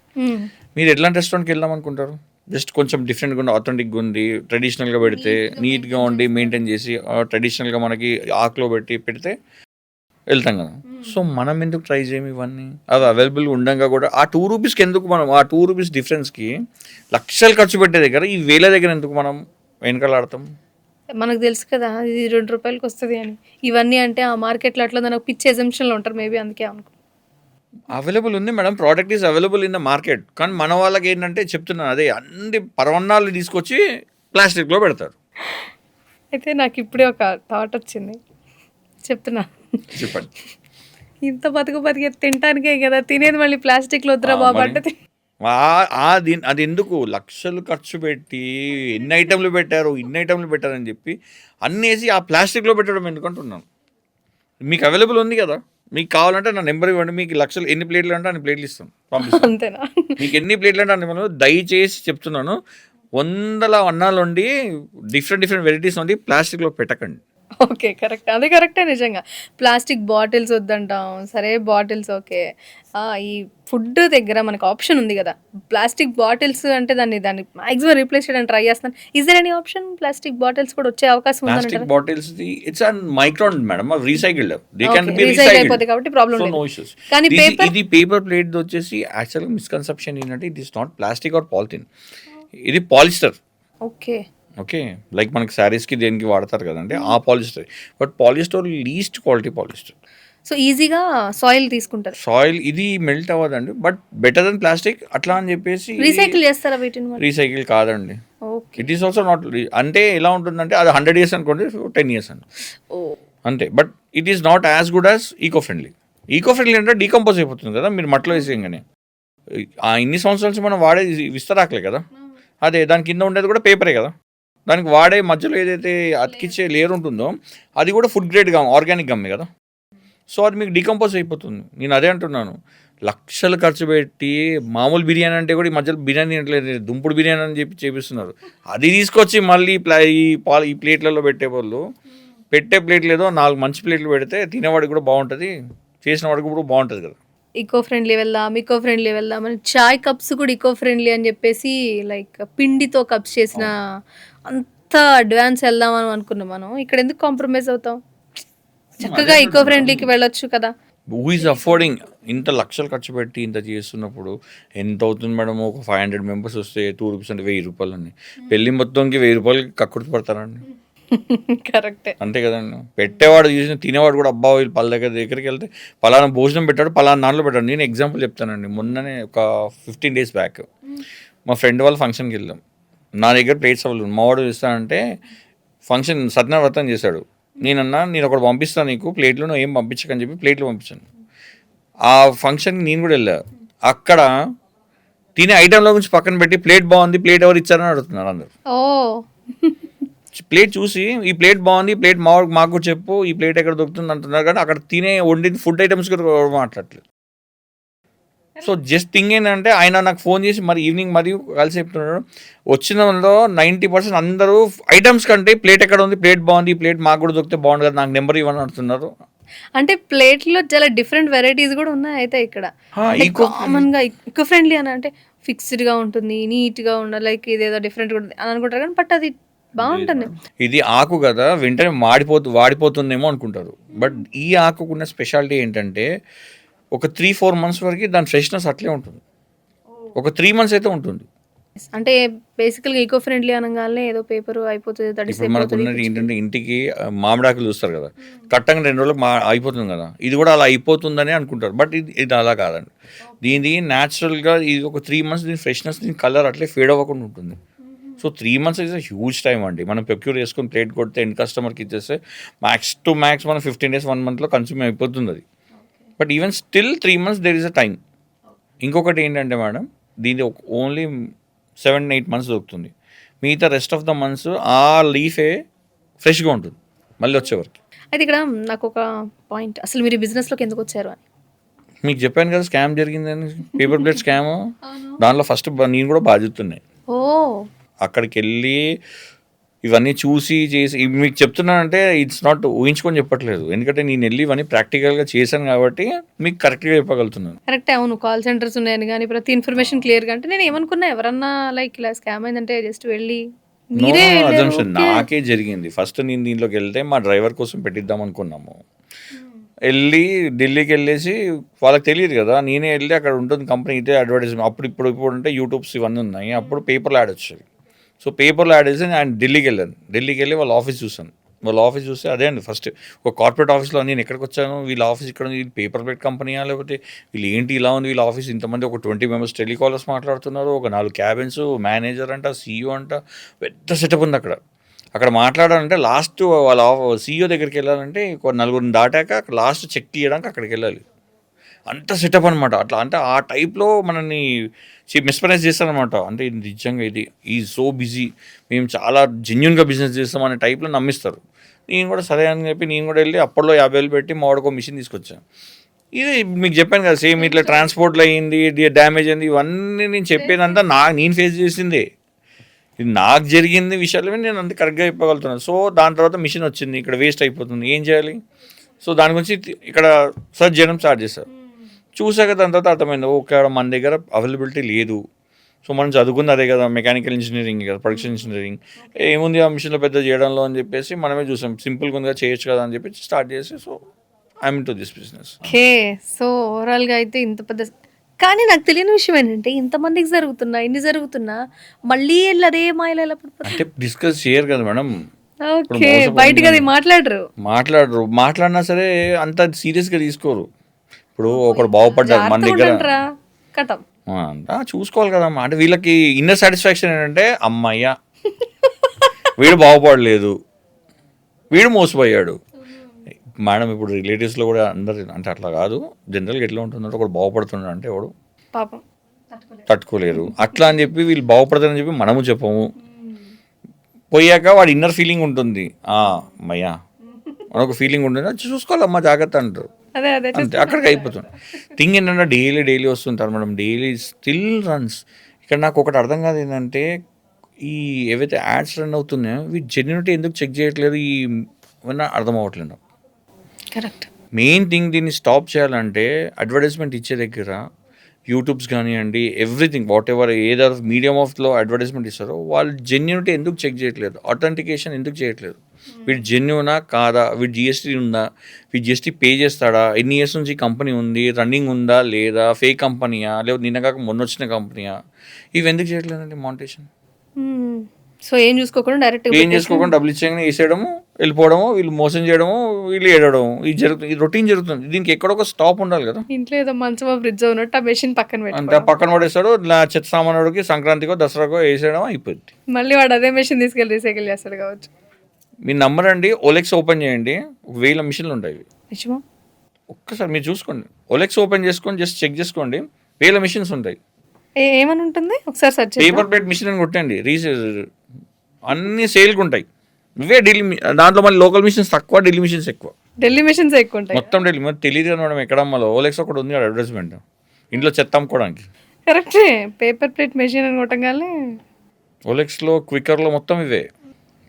మీరు ఎట్లాంటి రెస్టారెంట్కి వెళ్దాం అనుకుంటారు? జస్ట్ కొంచెం డిఫరెంట్గా ఉండి, ఆథెంటిక్గా ఉంది, ట్రెడిషనల్గా పెడితే, నీట్గా ఉండి, మెయింటైన్ చేసి, ట్రెడిషనల్గా మనకి ఆకులో పెడితే వెళ్తాం కదా. సో మనం ఎందుకు ట్రై చేయము ఇవన్నీ? అవి అవైలబుల్ ఉండగా కూడా ఆ ₹2కి ఎందుకు మనం, ఆ ₹2 డిఫరెన్స్కి లక్షలు ఖర్చు పెట్టే దగ్గర ఈ వేల దగ్గర ఎందుకు మనం వెనకాలాడతాం? మనకు తెలుసు కదా ఇది ₹2కి వస్తుంది అని. ఇవన్నీ అంటే ఆ మార్కెట్లో అట్లా నాకు పిచ్చి ఎజంప్షన్లో ఉంటారు మేబీ, అందుకే అనుకో. అవైలబుల్ ఉంది madam, product is available in the market. కానీ మన వాళ్ళకి ఏంటంటే చెప్తున్నాను, అదే అన్ని పరవన్నాలు తీసుకొచ్చి ప్లాస్టిక్లో పెడతారు. అయితే నాకు ఇప్పుడే ఒక థాట్ వచ్చింది, చెప్తున్నా. చెప్పండి. ఇంత బతికే తినటానికే కదా, తినేది మళ్ళీ ప్లాస్టిక్లో వద్దురా బాబు అంటే. అది ఎందుకు లక్షలు ఖర్చు పెట్టి ఇన్ని ఐటెంలు పెట్టారని చెప్పి అన్నేసి ఆ ప్లాస్టిక్లో పెట్టడం ఎందుకంటున్నాను. మీకు అవైలబుల్ ఉంది కదా, మీకు కావాలంటే నా నెంబర్ ఇవ్వండి, మీకు లక్షలు ఎన్ని ప్లేట్లు అంటే అన్ని ప్లేట్లు ఇస్తాం, పంపిస్తాం. అంతేనా? మీకు ఎన్ని ప్లేట్లు అంటే అన్ని. దయచేసి చెప్తున్నాను, 100 అన్నాలు వండి డిఫరెంట్ వెరైటీస్ వండి ప్లాస్టిక్లో పెట్టకండి. ఓకే, కరెక్ట్, అది కరెక్టే. నిజంగా ప్లాస్టిక్ బాటిల్స్ వద్దంటాం, సరే బాటిల్స్ ఓకే. ఈ ఫుడ్ దగ్గర మనకు ఆప్షన్ ఉంది కదా, ప్లాస్టిక్ బాటిల్స్ అంటే దాన్ని మాక్సిమం రీప్లేస్ చేయడానికి ట్రై చేస్తున్నాను. Is there any option plastic bottles కూడా వచ్చే అవకాశం ఉంది? Plastic bottles it's an micron madam, recycled, they can be recycle recycled అయిపోతుంది కాబట్టి ప్రాబ్లం సో లేదు. No issues. కానీ ఇది పేపర్ ప్లేట్ వచ్చేసి యాక్చువల్గా మిస్కన్సెప్షన్ ఏంటంటే, it is not plastic or polythene, ఇది పాలిస్టర్. ఓకే, లైక్ మనకి శారీస్కి దేనికి వాడతారు కదండి, ఆ polyester. But polyester least quality polyester. So ఈజీగా సాయిల్ తీసుకుంటారు. సాయిల్ ఇది మెల్ట్ అవ్వదండి, బట్ బెటర్ దెన్ ప్లాస్టిక్ అట్లా అని చెప్పేసి రీసైకిల్ చేస్తారా వీటిని? రీసైకిల్ కాదండి, okay. It is also not. అంటే ఎలా ఉంటుందంటే, అది 100 years అనుకోండి, 10 years అండి అంతే. But it is not as good as eco friendly. అంటే డీకంపోజ్ అయిపోతుంది కదా, మీరు మట్లో వేసేయంగానే. ఇన్ని సంవత్సరాల మనం వాడేది విస్తరాకలే కదా, అదే దాని కింద ఉండేది కూడా పేపరే కదా. దానికి వాడే మధ్యలో ఏదైతే అతికిచ్చే లేయర్ ఉంటుందో అది కూడా ఫుడ్ గ్రేడ్ గమ్, ఆర్గానిక్ గమ్మే కదా. సో అది మీకు డీకంపోజ్ అయిపోతుంది. నేను అదే అంటున్నాను, లక్షలు ఖర్చు పెట్టి మామూలు బిర్యానీ అంటే కూడా ఈ మధ్యలో బిర్యానీ తినట్లేదు, దుంపుడు బిర్యానీ అని చెప్పి చేపిస్తున్నారు. అది తీసుకొచ్చి మళ్ళీ ఈ ప్లేట్లలో పెట్టే వాళ్ళు, పెట్టే ప్లేట్లు ఏదో 4 మంచి ప్లేట్లు పెడితే తినేవాడికి కూడా బాగుంటుంది, చేసిన వాడికి కూడా బాగుంటుంది కదా. ఈకో ఫ్రెండ్లీ వెళ్దాం అని చాయ్ కప్స్ కూడా ఈకో ఫ్రెండ్లీ అని చెప్పేసి లైక్ పిండితో కప్స్ చేసిన అంత అడ్వాన్స్ వెళ్దాం అని అనుకున్నాం. మనం ఇక్కడ ఎందుకు కాంప్రమైజ్ అవుతాం? చక్కగా ఈకో ఫ్రెండ్లీకి వెళ్ళొచ్చు కదా. Who is affording? ఇంత లక్షలు ఖర్చు పెట్టి ఇంత చేస్తున్నప్పుడు ఎంత అవుతుంది మేడం? ఒక 500 మెంబర్స్ వస్తే 2 రూపీస్ అంటే 1000 రూపాయలు అండి. పెళ్లి మొత్తంకి 1000 రూపాయలకి కక్కుర్తి పడతారండి. కరెక్టే. అంతే కదండి. పెట్టేవాడు చూసిన తినేవాడు కూడా అబ్బా వీళ్ళు పళ్ళ దగ్గరికి వెళ్తే పలానా భోజనం పెట్టాడు, పలానా దాంట్లో పెట్టాడు. నేను ఎగ్జాంపుల్ చెప్తానండి. మొన్ననే ఒక 15 days బ్యాక్ మా ఫ్రెండ్ వాళ్ళ ఫంక్షన్కి వెళ్ళాం. నా దగ్గర ప్లేట్స్ అవ్వలేదు. మావాడు ఇస్తానంటే ఫంక్షన్ సత్యనారాయణ చేశాడు. నేను ఒకటి పంపిస్తాను నీకు ప్లేట్లు, నువ్వు ఏం పంపించకని చెప్పి ప్లేట్లు పంపించాను. ఆ ఫంక్షన్కి నేను కూడా వెళ్ళా. అక్కడ తినే ఐటెంలో గురించి పక్కన పెట్టి ప్లేట్ బాగుంది, ప్లేట్ ఎవరు ఇచ్చారని అడుగుతున్నారు అందరు. ఓ ప్లేట్ చూసి ఈ ప్లేట్ బాగుంది, ఈ ప్లేట్ మాకు కూడా చెప్పు, ఈ ప్లేట్ ఎక్కడ దొరుకుతుంది అంటున్నారు. కానీ అక్కడ వండిన ఫుడ్ ఐటమ్స్ కూడా మాట్లాడలేదు. సో జస్ట్ థింగ్ ఏంటంటే ఆయన నాకు ఫోన్ చేసి మరి ఈవినింగ్ మరియు కలిసి చెప్తున్నాడు, వచ్చిన వాళ్ళలో 90% అందరూ ఐటమ్స్ కంటే ప్లేట్ ఎక్కడ ఉంది, ప్లేట్ బాగుంది, ఈ ప్లేట్ మాకు కూడా దొరికితే బాగుంది కదా, నాకు నెంబర్ ఇవ్వని అంటున్నారు. అంటే ప్లేట్లో చాలా డిఫరెంట్ వెరైటీస్ కూడా ఉన్నాయి అయితే ఇక్కడ. కామన్గా ఈకో ఫ్రెండ్లీ అని అంటే ఫిక్స్డ్గా ఉంటుంది, నీట్గా ఉండాలి, లైక్ ఇదేదో డిఫరెంట్ కూడా అని అనుకుంటారు. కానీ బట్ అది బాగుంటుంది. ఇది ఆకు కదా, వెంటనే వాడిపోతుందేమో అనుకుంటారు. బట్ ఈ ఆకుకున్న స్పెషాలిటీ ఏంటంటే ఒక 3-4 months వరకు దాని ఫ్రెష్నెస్ అట్లే ఉంటుంది. ఒక 3 months అయితే ఉంటుంది. అంటే బేసికల్గా ఈకో ఫ్రెండ్లీ అనగానే ఏదో పేపర్ అయిపోతుంది, ఇప్పుడు మనకున్నది ఏంటంటే ఇంటికి మామిడాకులు చూస్తారు కదా, కట్టంగా 2 రోజులకు అయిపోతుంది కదా, ఇది కూడా అలా అయిపోతుందని అనుకుంటారు. బట్ ఇది అలా కాదండి. దీని న్యాచురల్గా ఇది ఒక 3 months దీని ఫ్రెష్నెస్, దీని కలర్ అట్లే ఫేడ్ అవ్వకుండా ఉంటుంది. So 3 months is a huge time అండి. మనం ప్రొక్యూర్ చేసుకొని ప్లేట్ కొడితే ఎండ్ కస్టమర్కి ఇచ్చేస్తే మ్యాక్స్ టు మ్యాక్స్ మనం 15 days 1 monthలో కన్స్యూమ్ అయిపోతుంది అది. But even still 3 months there is a time. ఇంకొకటి ఏంటంటే మేడం, దీని ఓన్లీ 7-8 months దొరుకుతుంది. మిగతా రెస్ట్ ఆఫ్ ద మంత్స్ ఆ లీఫే ఫ్రెష్గా ఉంటుంది మళ్ళీ వచ్చేవరకు. అయితే ఇక్కడ నాకు ఒక పాయింట్, అసలు మీరు బిజినెస్లోకి ఎందుకు వచ్చారు అని మీకు చెప్పాను కదా, స్కామ్ జరిగిందని, పేపర్ ప్లేట్ స్కామ్. దానిలో ఫస్ట్ నేను కూడా బాధ్యతున్నాయి. ఓ అక్కడికి వెళ్ళి ఇవన్నీ చూసి చేసి మీకు చెప్తున్నానంటే ఇట్స్ నాట్ ఊహించుకొని చెప్పట్లేదు, ఎందుకంటే నేను వెళ్ళి ఇవన్నీ ప్రాక్టికల్గా చేశాను కాబట్టి మీకు కరెక్ట్గా చెప్పగలుగుతున్నాను. కరెక్టే. అవును, కాల్ సెంటర్స్ ఉన్నాయని కానీ ప్రతి ఇన్ఫర్మేషన్ క్లియర్గా, అంటే నేను ఏమనుకున్నా ఎవరన్నా లైక్ ఇలా స్కామ్ అయిందంటే జస్ట్ వెళ్ళి అజంప్షన్ నాకే జరిగింది. ఫస్ట్ నేను దీంట్లోకి వెళ్తే మా డ్రైవర్ కోసం పెట్టిద్దాం అనుకున్నాము. వెళ్ళి ఢిల్లీకి వెళ్ళేసి వాళ్ళకి తెలియదు కదా, నేనే వెళ్ళి అక్కడ ఉంటుంది కంపెనీ, ఇదే అడ్వర్టైజ్మెంట్. ఇప్పుడు అంటే యూట్యూబ్స్ ఇవన్నీ ఉన్నాయి, అప్పుడు పేపర్లో యాడ్ వచ్చేది. సో పేపర్లో యాడ్ చేసి నేను ఢిల్లీకి వెళ్ళాను. ఢిల్లీకి వెళ్ళి వాళ్ళ ఆఫీస్ చూసాను. వాళ్ళ ఆఫీస్ చూస్తే అదే అండి ఫస్ట్ ఒక కార్పొరేట్ ఆఫీస్లో నేను ఎక్కడికి వచ్చాను, వీళ్ళ ఆఫీస్ ఇక్కడ ఉంది, పేపర్ ప్లేట్ కంపెనీయా లేకపోతే వీళ్ళు ఏంటి ఇలా ఉంది వీళ్ళ ఆఫీస్, ఇంతమంది ఒక 20 members టెలికాలర్స్ మాట్లాడుతున్నారు, ఒక 4 cabins, మేనేజర్ అంట, CEO అంట, పెద్ద సెటప్ ఉంది అక్కడ. అక్కడ మాట్లాడాలంటే లాస్ట్ వాళ్ళ CEO దగ్గరికి వెళ్ళాలంటే ఒక 4 దాటాక లాస్ట్ చెక్ తీయడానికి అక్కడికి వెళ్ళాలి. అంత సెటప్ అనమాట. అట్లా అంటే ఆ టైప్లో మనల్ని మిస్ప్రైజ్ చేస్తారనమాట. అంటే ఇది నిజంగా ఇది సో బిజీ, మేము చాలా జెన్యున్గా బిజినెస్ చేస్తాం అనే టైప్లో నమ్మిస్తారు. నేను కూడా సరే అని చెప్పి నేను కూడా వెళ్ళి అప్పట్లో 50,000 పెట్టి మా వాడికి మిషన్ తీసుకొచ్చాను. ఇది మీకు చెప్పాను కదా, సేమ్ ఇట్లా ట్రాన్స్పోర్ట్లో అయ్యింది, డ్యామేజ్ అయింది, ఇవన్నీ నేను చెప్పేదంతా నేను ఫేస్ చేసిందే. ఇది నాకు జరిగింది విషయాలు నేను అంత కరెక్ట్గా చెప్పగలుగుతున్నాను. సో దాని తర్వాత మిషన్ వచ్చింది, ఇక్కడ వేస్ట్ అయిపోతుంది, ఏం చేయాలి? సో దాని గురించి ఇక్కడ సర్చ్ చేయడం స్టార్ట్ చేశారు. చూసాక దాని తర్వాత అర్థమైంది, ఓకే మన దగ్గర అవైలబిలిటీ లేదు. సో మనం చదువుకుంది అదే కదా, మెకానికల్ ఇంజనీరింగ్ కదా, ప్రొడక్షన్ ఇంజనీరింగ్, ఏముంది ఆ మిషన్లో పెద్ద చేయడంలో అని చెప్పేసి మనమే చూసాం, సింపుల్గా ఉందిగా చేయొచ్చు కదా అని చెప్పి స్టార్ట్ చేసి so I'm in to this business. Okay. So ఓవరాల్గా అయితే ఇంత పెద్ద, కానీ నాకు తెలియని విషయం ఏంటంటే ఇంతమందికి ఇన్ని జరుగుతున్నా మళ్ళీ వెళ్ళి అదే మాయలు ఎలా పడిపోతారు అంటే డిస్కస్ చేయరు కదా మేడం. ఓకే, బయటకు అది మాట్లాడినా సరే అంత సీరియస్గా తీసుకోరు. ఇప్పుడు ఒకడు బాగుపడ్డారు మన దగ్గర కథం చూసుకోవాలి కదమ్మా. అంటే వీళ్ళకి ఇన్నర్ సాటిస్ఫాక్షన్ ఏంటంటే అమ్మయ్య వీడు బాగుపడలేదు, వీడు మోసపోయాడు. మేడం ఇప్పుడు రిలేటివ్స్లో కూడా అందరు అంటే అట్లా కాదు, జనరల్గా ఎట్లా ఉంటుందంటే ఒకడు బాగుపడుతున్నాడు అంటే వాడు పాపం తట్టుకోలేరు, అట్లా అని చెప్పి వీళ్ళు బాగుపడతారని చెప్పి మనము చెప్పము. పోయాక వాడి ఇన్నర్ ఫీలింగ్ ఉంటుంది, అమ్మయ్యా మనకు ఫీలింగ్ ఉంటుంది, చూసుకోవాలమ్మా జాగ్రత్త అంటారు. అదే అదే అంతే, అక్కడికి అయిపోతుంది. థింగ్ ఏంటంటే డైలీ వస్తుంటారు మేడం, డైలీ స్టిల్ రన్స్. ఇక్కడ నాకు ఒకటి అర్థం కాదు ఏంటంటే, ఈ ఏవైతే యాడ్స్ రన్ అవుతున్నాయో ఇవి జెన్యూనిటీ ఎందుకు చెక్ చేయట్లేదు, ఈ ఏమన్నా అర్థం అవ్వట్లేదు నాకు. కరెక్ట్. మెయిన్ థింగ్ దీన్ని స్టాప్ చేయాలంటే అడ్వర్టైజ్మెంట్ ఇచ్చే దగ్గర యూట్యూబ్స్ కానివ్వండి, everything what ever either medium ఆఫ్లో అడ్వర్టైజ్మెంట్ ఇస్తారో వాళ్ళు జెన్యూనిటీ ఎందుకు చెక్ చేయట్లేదు, అథెంటికేషన్ ఎందుకు చేయట్లేదు, వీడు జెన్యూనా కాదా, వీడు జిఎస్టీ ఉందా, వీడు జిఎస్టీ పే చేస్తాడా, ఎన్ని ఇయర్స్ నుంచి కంపెనీ ఉంది, రన్నింగ్ ఉందా లేదా, ఫేక్ కంపెనీయా లేదా నిన్నగాక మొన్న వచ్చిన కంపెనీయా, ఇవి ఎందుకు చేయట్లేదండి మానిటేషన్. సో ఏం చూసుకోకుండా డైరెక్ట్ ఏం చేసుకోకుండా డబ్బులు ఇచ్చేయగానే వేసేయడము, వెళ్ళిపోవడము, వీళ్ళు మోసం చేయడము, వీళ్ళు ఏడవడం, ఇది జరుగుతుంది, ఇది రొటీన్ జరుగుతుంది. దీనికి ఎక్కడో ఒక స్టాప్ ఉండాలి కదా. ఇంట్లో ఏదో మంచమో ఫ్రిడ్జ్ ఉన్నట్టు ఆ మెషిన్ పక్కన అంతే పెట్టుకోవడం. పక్కన పడేస్తాడు, నా చెత్త సామానుడికి సంక్రాంతికో దసరాకో వేసేయడం అయిపోద్ది. మళ్ళీ వాడు అదే మెషిన్ తీసుకెళ్ళి రీసైకిల్ చేస్తాడు కావచ్చు. మీ నంబర్ అండి, ఓలెక్స్ ఓపెన్ చేయండి, 1000 మిషన్లు ఉంటాయి. నిజమా? ఒక్కసారి మీరు చూసుకోండి, ఓలెక్స్ ఓపెన్ చేసుకొని జస్ట్ చెక్ చేసుకోండి, 1000 మిషన్స్ ఉంటాయి. ఏమని ఉంటుంది ఒకసారి సెర్చ్ చేసి. పేపర్ ప్లేట్ మిషన్ అని కొట్టండి, అన్ని సేల్కి ఉంటాయి. ఇవే ఢిల్లీ దాంట్లో మళ్ళీ లోకల్ మిషన్స్ తక్కువ, ఢిల్లీ మిషన్స్ ఎక్కువ. ఢిల్లీ మెషిన్స్ ఎక్కువ ఉంటాయి. మొత్తం ఢిల్లీ మరి తెలియదు కదా మేడం ఎక్కడ అమ్మాలో. ఓలెక్స్ ఒకటి ఉంది అడ్వర్టైజ్మెంట్, ఇంట్లో చెత్త అమ్ముకోవడానికి. కరెక్టే, పేపర్ ప్లేట్ మెషిన్ అని కొట్టగానే ఓలెక్స్లో క్విక్కర్లో మొత్తం ఇవే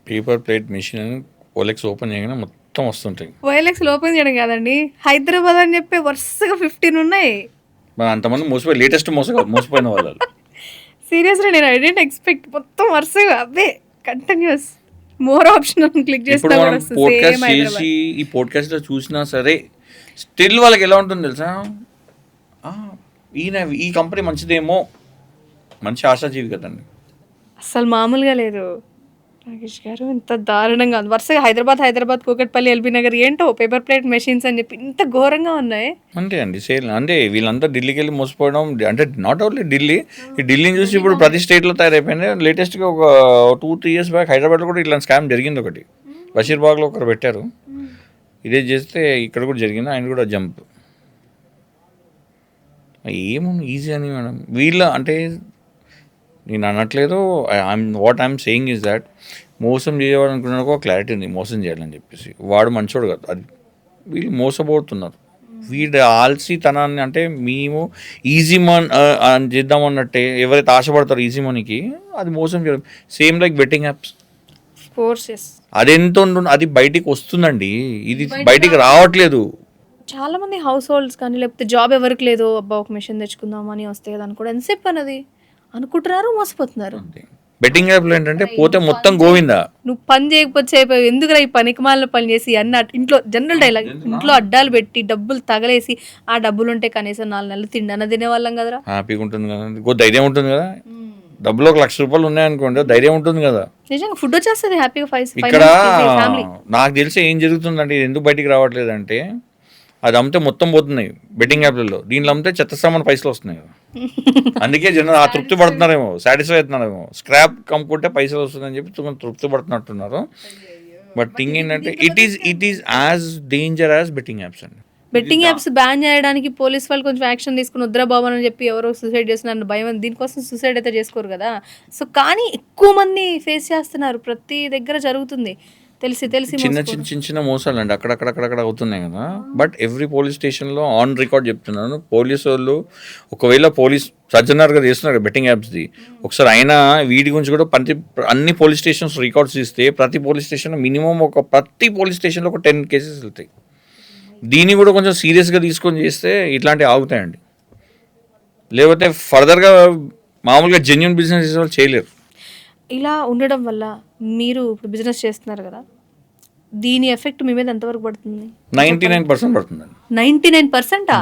పేపర్ ప్లేట్ మిషన్ అని ఓలెక్స్ ఓపెన్ చేయగానే మొత్తం వస్తుంటాయి. వైఎల్ఎక్స్ ఓపెన్ చేయడం కాదండి, హైదరాబాద్ అని చెప్పి వరుసగా 15 ఉన్నాయి. మరి అంతమంది మోసపోయి లేటెస్ట్ మోసపోయిన వాళ్ళు. సీరియస్లీ నేను ఐ డెంట్ ఎక్స్పెక్ట్, మొత్తం వరుసగా అవే కంటిన్యూస్. మోర్ ఆప్షన్ క్లిక్ ఇప్పుడు చేస్తా మనం పోడ్కాస్ట్ చేసి ఈ పోడ్కాస్ట్లో చూసినా సరే స్టిల్ వాళ్ళకి ఎలా ఉంటుంది తెలుసా, ఈయన ఈ కంపెనీ మంచిదేమో, మంచి ఆశాజీవి కదండి. అసలు మామూలుగా లేదు రాకేష్ గారు, ఇంత దారుణంగా ఉంది. వరుసగా హైదరాబాద్ కూకట్పల్లి, ఎల్బీ నగర్ ఏంటో పేపర్ ప్లేట్ మెషిన్స్ అని చెప్పి ఇంత ఘోరంగా ఉన్నాయి. అంతే అండి, సేల్ అంతే. వీళ్ళంతా ఢిల్లీకి వెళ్ళి మోసపోవడం, అంటే నాట్ ఓన్లీ ఢిల్లీ, ఈ ఢిల్లీని చూసి ఇప్పుడు ప్రతి స్టేట్లో తయారైపోయింది. లేటెస్ట్గా ఒక 2-3 ఇయర్స్ బ్యాక్ హైదరాబాద్లో కూడా ఇట్లా స్కామ్ జరిగింది ఒకటి. బషీర్బాగ్లో ఒకరు పెట్టారు, ఇదే చేస్తే ఇక్కడ కూడా జరిగింది, ఆయన కూడా జంప్. ఏముంది ఈజీ అని మేడం వీళ్ళ, అంటే నేను అనట్లేదు, ఐఎమ్ సేయింగ్ ఈజ్ దాట్ మోసం చేయవాడు అనుకున్నాడు ఒక క్లారిటీ ఉంది, మోసం చేయాలని చెప్పేసి. వాడు మంచోడు కాదు, అది వీళ్ళు మోసపోతున్నారు. వీడు ఆల్సీతనాన్ని, అంటే మేము ఈజీ మన్ చేద్దామన్నట్టే ఎవరైతే ఆశపడతారో ఈజీ మనీకి, అది మోసం చేయడం. సేమ్ లైక్ బెట్టింగ్ యాప్స్, అది ఎంత ఉంటుంది, అది బయటికి వస్తుందండి, ఇది బయటికి రావట్లేదు. చాలా మంది హౌస్ హోల్డ్స్ కానీ లేకపోతే జాబ్ ఎవరికి లేదు, అబ్బా ఒక మిషన్ తెచ్చుకుందాం అని వస్తే కదా అనుకోవడం, ఎంతసేపు అన్నది అనుకుంటున్నారు, మోసపోతున్నారు. బెట్టింగ్ యాప్లో ఏంటంటే పోతే మొత్తం గోవిందా. నువ్వు పని చేయకపోతే అయిపోయి ఎందుకురా ఈ పనికిమాలిన పని చేసి అన్న ఇంట్లో జనరల్ డైలాగ్, ఇంట్లో అడ్డాలు పెట్టి డబ్బులు తగలేసి ఆ డబ్బులు ఉంటే కనీసం 4 నెలలు తిండి తినేవాళ్ళం కదరా. హ్యాపీగా ఉంటుంది కదా, ధైర్యం ఉంటుంది కదా. డబ్బులు 1,00,000 రూపాయలు ఉన్నాయనుకోండి, ధైర్యం ఉంటుంది కదా. నిజంగా ఫుడ్ వచ్చేస్తుంది హ్యాపీగా. ఇక్కడ నాకు తెలిసి ఏం జరుగుతుందంటే, ఇది ఎందుకు బయటికి రావట్లేదంటే, అది అమ్మితే మొత్తం పోతున్నాయి బెట్టింగ్ యాప్లలో, దీంట్లో అమ్మితే చెత్త సామాన్ పైసలు వస్తున్నాయి కదా. అందుకే జనం ఆ తృప్తి పడుతున్నారేమో, సాటిస్ఫై అవుతున్నారేమో. స్క్రాప్ కమ్ముకుంటే పైసలు వస్తుందని చెప్పి తృప్తి పడుతున్నట్టున్నారు. బట్ థింగ్ ఏంటంటే it is as danger as betting apps అండి. బెట్టింగ్ యాప్స్ బ్యాన్ చేయడానికి పోలీస్ వాళ్ళు కొంచెం యాక్షన్ తీసుకుని వద్దురా బాబు అని చెప్పి ఎవరో సూసైడ్ చేస్తున్నారు భయం, దీనికోసం సూసైడ్ అయితే చేసుకోరు కదా. సో కానీ ఎక్కువ మంది ఫేస్ చేస్తున్నారు, ప్రతి దగ్గర జరుగుతుంది. తెలిసి చిన్న మోసాలు అండి అక్కడక్కడ అవుతున్నాయి కదా. బట్ ఎవ్రీ పోలీస్ స్టేషన్లో ఆన్ రికార్డ్ చెప్తున్నాను, పోలీసు వాళ్ళు ఒకవేళ పోలీస్ సజ్జనార్గా చేస్తున్నారు బెట్టింగ్ యాప్స్ది, ఒకసారి అయినా వీటి గురించి కూడా అన్ని పోలీస్ స్టేషన్స్ రికార్డ్స్ ఇస్తే ప్రతి పోలీస్ స్టేషన్లో మినిమం ప్రతి పోలీస్ స్టేషన్లో ఒక 10 కేసెస్ వెళ్తాయి. దీన్ని కూడా కొంచెం సీరియస్గా తీసుకొని చేస్తే ఇట్లాంటివి ఆగుతాయండి. లేకపోతే ఫర్దర్గా మామూలుగా జెన్యూన్ బిజినెస్ చేసే వాళ్ళు చేయలేరు. ఇలా ఉండడం వల్ల మీరు ఇప్పుడు బిజినెస్ చేస్తున్నారు కదా, దీని ఎఫెక్ట్ మీ మీద ఎంతవరకు పడుతుంది? 99% పడుతుందండి. 99%?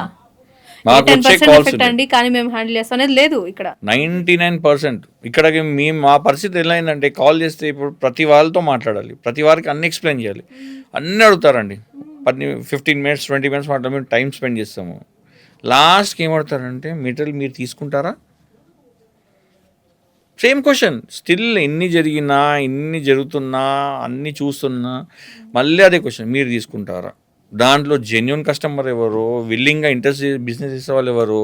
మాకు వచ్చే కాల్స్ అండి కానీ మేము హ్యాండిల్ చేస్తాం అనేది లేదు ఇక్కడ. 99% ఇక్కడికి మేము మా పరిస్థితి ఎలా అయిందంటే, కాల్ చేస్తే ఇప్పుడు ప్రతి వాళ్ళతో మాట్లాడాలి, ప్రతి వారికి అన్ని ఎక్స్ప్లెయిన్ చేయాలి, అన్నీ అడుగుతారండి. 15 minutes 20 minutes మాట్లాడి మేము టైం స్పెండ్ చేస్తాము. లాస్ట్కి ఏమడతారంటే, మెటీరియల్ మీరు తీసుకుంటారా? సేమ్ క్వశ్చన్ స్టిల్, ఎన్ని జరిగినా ఎన్ని జరుగుతున్నా అన్ని చూస్తున్నా మళ్ళీ అదే క్వశ్చన్, మీరు తీసుకుంటారా? దాంట్లో జెన్యూన్ కస్టమర్ ఎవరు, విల్లింగ్గా ఇంట్రెస్ట్ బిజినెస్ చేసే వాళ్ళు ఎవరు,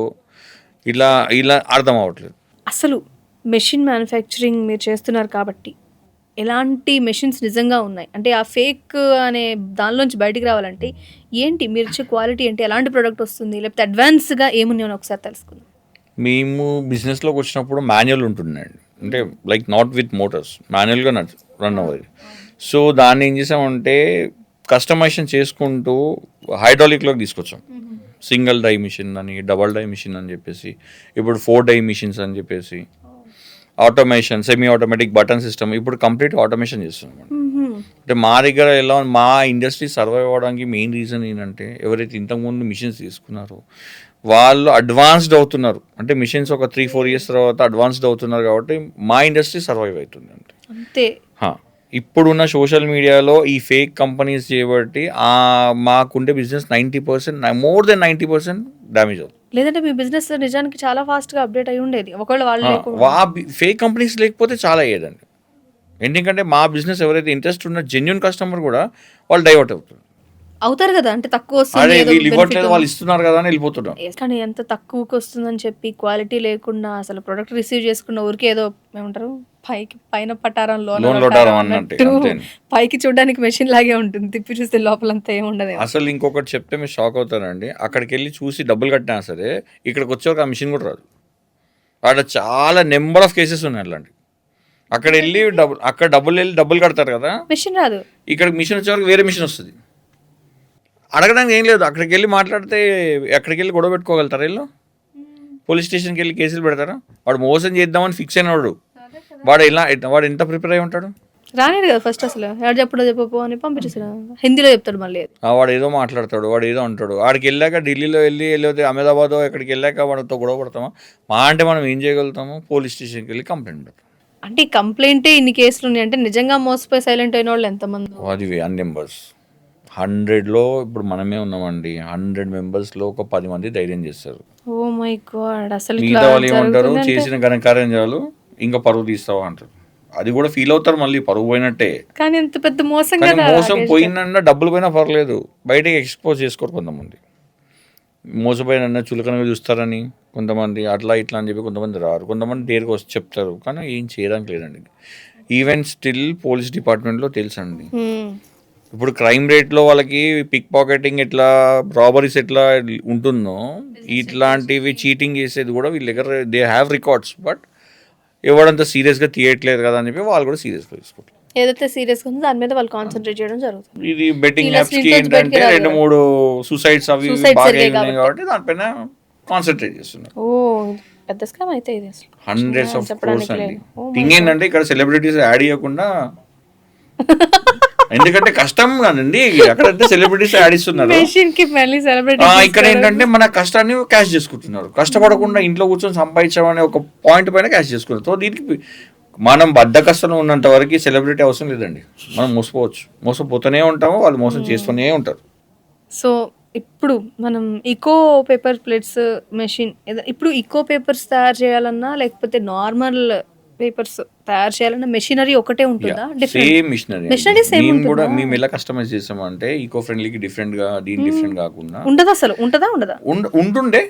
ఇలా అర్థం అవ్వట్లేదు. అసలు మెషిన్ మ్యానుఫ్యాక్చరింగ్ మీరు చేస్తున్నారు కాబట్టి ఎలాంటి మెషిన్స్ నిజంగా ఉన్నాయి? అంటే ఆ ఫేక్ అనే దానిలోంచి బయటికి రావాలంటే ఏంటి? మీరిచ్చే క్వాలిటీ ఏంటి? ఎలాంటి ప్రొడక్ట్ వస్తుంది? లేకపోతే అడ్వాన్స్‌గా ఏమున్నాయని ఒకసారి తెలుసుకుందాం. మేము బిజినెస్‌లోకి వచ్చినప్పుడు మాన్యువల్ ఉంటుండండి. అంటే లైక్ నాట్ విత్ మోటార్స్. మాన్యువల్‌గా రన్ అవ్వేది. సో, దాన్ని ఏం చేసామంటే కస్టమైజేషన్ చేసుకుంటూ హైడ్రాలిక్‌లోకి తీసుకొచ్చాం. సింగిల్ డై మిషన్ అని, డబుల్ డై మిషన్ అని చెప్పేసి, ఇప్పుడు 4 డై మిషన్స్ అని చెప్పేసి, automation, semi automatic button system ఇప్పుడు కంప్లీట్ ఆటోమేషన్ చేస్తున్నాం. హుహు. అంటే మా దగ్గర ఎలా మా ఇండస్ట్రీ సర్వైవ్ అవ్వడానికి మెయిన్ రీజన్ ఏంటంటే ఎవరైతే ఇంతకుముందు మిషన్స్ తీసుకున్నారో వాళ్ళు అడ్వాన్స్డ్ అవుతున్నారు. అంటే మిషన్స్ ఒక 3-4 ఇయర్స్ తర్వాత అడ్వాన్స్డ్ అవుతున్నారు కాబట్టి మా ఇండస్ట్రీ సర్వైవ్ అవుతుంది అంటే. అంతే. ఇప్పుడున్న సోషల్ మీడియాలో ఈ ఫేక్ కంపెనీస్ చేయబట్టి మాకుండే బిజినెస్ 90% మోర్ దెన్ 90% డ్యామేజ్ అవుతుంది. లేదంటే మీ బిజినెస్ నిజానికి చాలా ఫాస్ట్‌గా అప్‌డేట్ అయ్యి ఉండేది. ఒకవేళ వాళ్ళు లేకుండా ఫేక్ కంపెనీస్ లేకపోతే చాలా అయ్యేదండి. ఎందుకంటే మా బిజినెస్ ఎవరైతే ఇంట్రెస్ట్ ఉన్న జెన్యూన్ కస్టమర్ కూడా వాళ్ళు డైవర్ట్ అవుతారు. అవుతారు కదా! అంటే తక్కువ అరే వస్తుంది ఏదో వీళ్ళు బెనిఫిట్ ఇవ్వట్లేదు ఉంది. వాళ్ళు ఇస్తున్నారు కదా అని వెళ్ళిపోతున్నాం. కానీ ఎంత తక్కువకి వస్తుందని చెప్పి క్వాలిటీ లేకుండా అసలు ప్రొడక్ట్ రిసీవ్ చేసుకున్న ఊరికే ఏదో ఏమంటారు పైన పటారం లోన లోన్ లొటారం లొటారం అన్నట్టే అన్నట్టు అంతే. పైకి చూడడానికి మెషిన్ లాగే ఉంటుంది. తిప్పి చూస్తే లోపలంతా ఏమి ఉండదేమో. అసలు ఇంకొకటి చెప్తే మీరు షాక్ అవుతారండి. అక్కడికి వెళ్ళి చూసి డబ్బులు కట్టినా సరే ఇక్కడికి వచ్చాక ఆ మిషన్ కూడా రాదు. అక్కడ చాలా నెంబర్ ఆఫ్ కేసెస్ ఉన్నాయి అట్లాంటి. అక్కడ వెళ్ళి డబ్బులు కడతారు కదా, మెషిన్ రాదు. ఇక్కడ మిషన్ వచ్చేవరకు వేరే మిషన్ వస్తుంది. అడగడానికి ఏం లేదు. అక్కడికి వెళ్ళి మాట్లాడితే అక్కడికి వెళ్ళి గొడవ పెట్టుకోగలుగుతారా వీళ్ళు? పోలీస్ స్టేషన్కి వెళ్ళి కేసులు పెడతారా? వాడు మోసం చేద్దామని ఫిక్స్ అయినవాడు వాడు ఎంత ప్రిపేర్ అయి ఉంటాడు? రానేది కదా ఫస్ట్ అసలు. ఎవరు చెప్పు అని పంపించేసాడు. హిందీలో చెప్తాడు మళ్ళీ. వాడు ఏదో మాట్లాడతాడు, వాడు ఏదో అంటాడు. ఆడికి వెళ్ళాక ఢిల్లీలో లేకపోతే అహ్మదాబాద్ ఎక్కడికి వెళ్ళాక వాడితో గొడవ పడతామా? మా అంటే మనం ఏం చేయగలుగుతాము? పోలీస్ స్టేషన్కి వెళ్ళి కంప్లైంట్ పెడతాం. అంటే ఈ కంప్లైంటే ఇన్ని కేసులు ఉన్నాయి అంటే నిజంగా మోసపోయి సైలెంట్ అయిన వాళ్ళు ఎంతమంది? అది అన్ నెంబర్స్ 100లో ఇప్పుడు మనమే ఉన్నామండి. 100 మెంబర్స్లో ఒక 10 మంది ధైర్యం చేస్తారు. Oh my god. అసలు మిగతా వాళ్ళు ఏమంటారు? చేసిన ఘనకార్యం చాలు ఇంకా పరువు తీస్తావా అంటారు. అది కూడా ఫీల్ అవుతారు మళ్ళీ పరువు పోయినట్టే. కానీ ఎంత పెద్ద మోసం కానీ కదా. మోసం పోయిందన్నా డబ్బులు పోయినా పర్లేదు, బయటకి ఎక్స్పోజ్ చేసుకోరు కొంతమంది. మోసపోయిన చులకనగా చూస్తారని కొంతమంది, అట్లా ఇట్లా అని చెప్పి కొంతమంది రారు. కొంతమంది డేర్గా వచ్చి చెప్తారు, కానీ ఏం చేయడానికి లేదండి. ఈవెన్ స్టిల్ పోలీస్ డిపార్ట్మెంట్లో తెలుసండి. ఇప్పుడు క్రైమ్ రేట్లో వాళ్ళకి పిక్ పాకెటింగ్ ఎట్లా, రాబరీస్ ఎట్లా ఉంటుందో ఇట్లాంటివి చీటింగ్ చేసేది కూడా వీళ్ళ దగ్గర దే హ్యావ్ రికార్డ్స్. బట్ ఎవడంతా సీరియస్గా తీయట్లేదు కదా అని చెప్పి వాళ్ళు కూడా సీరియస్గా తీసుకుంటారు. ఏదైతే సీరియస్గా ఉందో దాని మీద వాళ్ళు కాన్సంట్రేట్ చేయడం జరుగుతుంది. ఇది బెట్టింగ్ ఇలా యాప్స్కి స్క్రీన్ టచ్ ఏంటంటే బయటికి రాదు 2-3 సూసైడ్స్ అవి Suicides బాగా జరిగాయి ఉన్నాయి కాబట్టి దానిపైన కాన్సన్ట్రేట్ చేస్తున్నారు. ఓ పెద్ద స్కామ్ అయితే ఇది అసలు. హండ్రెడ్స్ ఆఫ్ చెప్పడానికి క్రోర్స్ అండి. లేదు. Oh my థింగ్ ఏంటంటే ఇక్కడ సెలబ్రిటీస్ యాడ్ చేయకుండా, ఎందుకంటే కష్టం కదండి. అక్కడంటే సెలబ్రిటీస్ యాడ్ ఇస్తున్నారు, మెషిన్ కి మళ్ళీ సెలబ్రిటీ ఇక్కడ ఏంటంటే మన కష్టాన్ని క్యాష్ చేసుకుంటున్నారు. కష్టపడకుండా ఇంట్లో కూర్చొని సంపాదించమనే ఒక పాయింట్ పైన క్యాష్ చేసుకున్నారు. సో దీనికి మనం బద్దకష్టం ఉన్నంత వరకు సెలబ్రిటీ అవసరం లేదండి. మనం మోసపోతూనే ఉంటాము, వాళ్ళు మోసం చేస్తూనే ఉంటారు. సో ఇప్పుడు మనం ఇకో పేపర్ ప్లేట్స్ మెషిన్ ఇప్పుడు ఇకో పేపర్స్ తయారు చేయాలన్నా లేకపోతే నార్మల్ పేపర్స్ తయారు చేయాలన్నా మెషినరీ ఒకటే ఉంటుందా? Same machinery. Machinery same మేము ఉంటుందా? కూడా మేము ఎలా కస్టమైజ్ చేసామంటే ఈకో ఫ్రెండ్లీకి డిఫరెంట్ గా దీని డిఫరెంట్ కాకుండా ఉండదా అసలు? ఉంటుందా ఉండదా? ఉంటుండే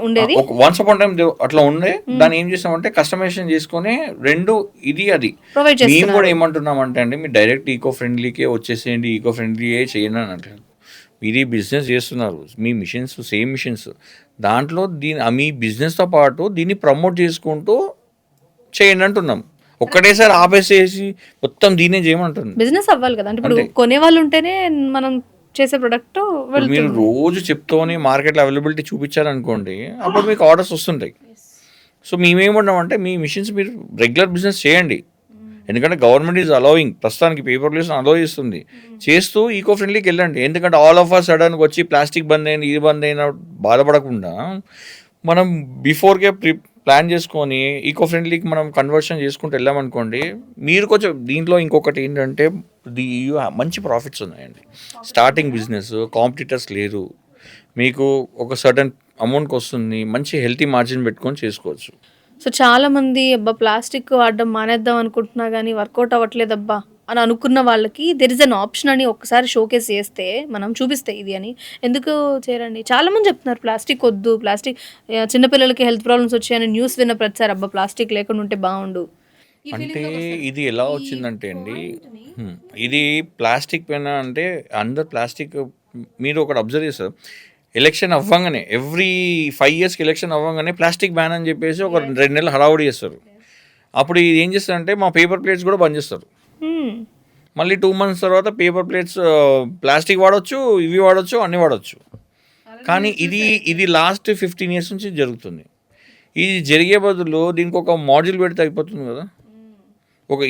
ఉండేది వన్స్ అపాన్ టైం అట్లా ఉండే. దాన్ని ఏం చేసామంటే కస్టమైజేషన్ చేసుకొని రెండు ఇది అది ప్రొవైడ్ మేము చేస్తున్నారు. కూడా ఏమంటున్నామంటే అండి, మీరు డైరెక్ట్ ఈకో ఫ్రెండ్లీకే వచ్చేసేయండి, ఈకో ఫ్రెండ్లీ చేయండి అని అంటారు. మీరు ఈ బిజినెస్ చేస్తున్నారు, మీ మిషన్స్ సేమ్ మిషన్స్, దాంట్లో మీ బిజినెస్తో పాటు దీన్ని ప్రమోట్ చేసుకుంటూ చేయండి అంటున్నాం. ఒక్కటేసారి ఆపేసేసి మొత్తం దీనే చేయమంటుంది. బిజినెస్ అవ్వాలి కదా. అంటే ఇప్పుడు కొనే వాళ్ళు ఉంటేనే మనం చేసే ప్రొడక్ట్ మీరు రోజు చెప్తూనే మార్కెట్లో అవైలబిలిటీ చూపించారనుకోండి, అప్పుడు మీకు ఆర్డర్స్ వస్తుంటాయి. సో మేమేమన్నామంటే మీ మిషన్స్ మీరు రెగ్యులర్ బిజినెస్ చేయండి, ఎందుకంటే గవర్నమెంట్ ఈజ్ అలౌయింగ్, ప్రస్తుతానికి పేపర్ ప్లేస్ అలౌ చేస్తుంది, చేస్తూ ఈకో ఫ్రెండ్లీకి వెళ్ళండి. ఎందుకంటే ఆల్ ఆఫ్ అ సడన్గా వచ్చి ప్లాస్టిక్ బంద్ అయింది ఇది బంద్ అయినా బాధపడకుండా మనం బిఫోర్కే ప్లాన్ చేసుకొని ఈకో ఫ్రెండ్లీకి మనం కన్వర్షన్ చేసుకుంటూ వెళ్ళామనుకోండి, మీరు కొంచెం దీంట్లో ఇంకొకటి ఏంటంటే మంచి ప్రాఫిట్స్ ఉన్నాయండి. స్టార్టింగ్ బిజినెస్, కాంపిటీటర్స్ లేరు, మీకు ఒక సర్టన్ అమౌంట్కి వస్తుంది, మంచి హెల్తీ మార్జిన్ పెట్టుకొని చేసుకోవచ్చు. సో చాలా మంది అబ్బా ప్లాస్టిక్ వాడడం మానేద్దాం అనుకుంటున్నా కానీ వర్కౌట్ అవ్వట్లేదు అబ్బా అని అనుకున్న వాళ్ళకి దెర్ ఇస్ అన్ ఆప్షన్ అని ఒకసారి షోకేస్ చేస్తే, మనం చూపిస్తే ఇది అని ఎందుకు చేయరండి? చాలా మంది చెప్తున్నారు ప్లాస్టిక్ వద్దు, ప్లాస్టిక్ చిన్నపిల్లలకి హెల్త్ ప్రాబ్లమ్స్ వచ్చాయని న్యూస్ విన్న ప్రతిసారి అబ్బా ప్లాస్టిక్ లేకుండా ఉంటే బాగుండు. అంటే ఇది ఎలా వచ్చిందంటే అండి, ఇది ప్లాస్టిక్ పైన అంటే అందరు ప్లాస్టిక్ మీరు ఒకటి అబ్జర్వ్ చేస్తారు. ఎలక్షన్ అవ్వంగానే ఎవ్రీ 5 ఇయర్స్కి ఎలక్షన్ అవ్వంగానే ప్లాస్టిక్ బ్యాన్ అని చెప్పేసి ఒక 2 నెలలు హడావుడి చేస్తారు. అప్పుడు ఇది ఏం చేస్తారంటే మా పేపర్ ప్లేట్స్ కూడా బంద్ చేస్తారు. మళ్ళీ 2 months తర్వాత పేపర్ ప్లేట్స్ ప్లాస్టిక్ వాడచ్చు, ఇవి వాడచ్చు, అన్నీ వాడచ్చు. కానీ ఇది లాస్ట్ 15 years నుంచి జరుగుతుంది. ఇది జరిగే బదులు దీనికి ఒక మాడ్యూల్ పెడితే అయిపోతుంది కదా.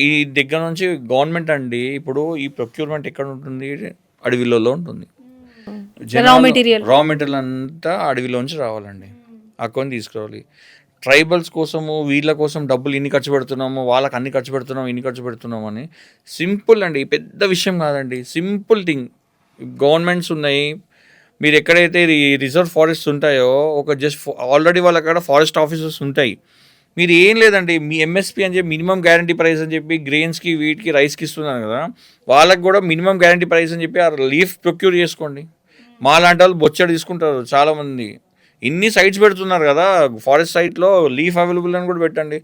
ఈ దగ్గర నుంచి గవర్నమెంట్ అండి ఇప్పుడు ఈ ప్రొక్యూర్మెంట్ ఎక్కడ ఉంటుంది, అడవిలలో ఉంటుంది. రా మెటీరియల్ అంతా అడవిలోంచి రావాలండి, అక్కడ తీసుకురావాలి. ట్రైబల్స్ కోసము వీళ్ళ కోసం డబ్బులు ఇన్ని ఖర్చు పెడుతున్నాము, వాళ్ళకి అన్ని ఖర్చు పెడుతున్నాము, ఇన్ని ఖర్చు పెడుతున్నాము అని సింపుల్ అండి, పెద్ద విషయం కాదండి, సింపుల్ థింగ్. గవర్నమెంట్స్ ఉన్నాయి, మీరు ఎక్కడైతే రిజర్వ్ ఫారెస్ట్ ఉంటాయో ఒక జస్ట్ ఆల్రెడీ వాళ్ళ అక్కడ ఫారెస్ట్ ఆఫీసర్స్ ఉంటాయి. మీరు ఏం లేదండి, మీ ఎంఎస్పి అని చెప్పి మినిమం గ్యారంటీ ప్రైస్ అని చెప్పి గ్రెయిన్స్కి వీటికి రైస్కి ఇస్తున్నాను కదా, వాళ్ళకి కూడా మినిమం గ్యారంటీ ప్రైస్ అని చెప్పి ఆ లీఫ్ ప్రొక్యూర్ చేసుకోండి. మా లాంటి వాళ్ళు బొచ్చడి తీసుకుంటారు చాలామంది. ఇన్ని సైట్స్ పెడుతున్నారు కదా, ఫారెస్ట్ సైట్లో లీఫ్ అవైలబుల్ అని కూడా పెట్టండి,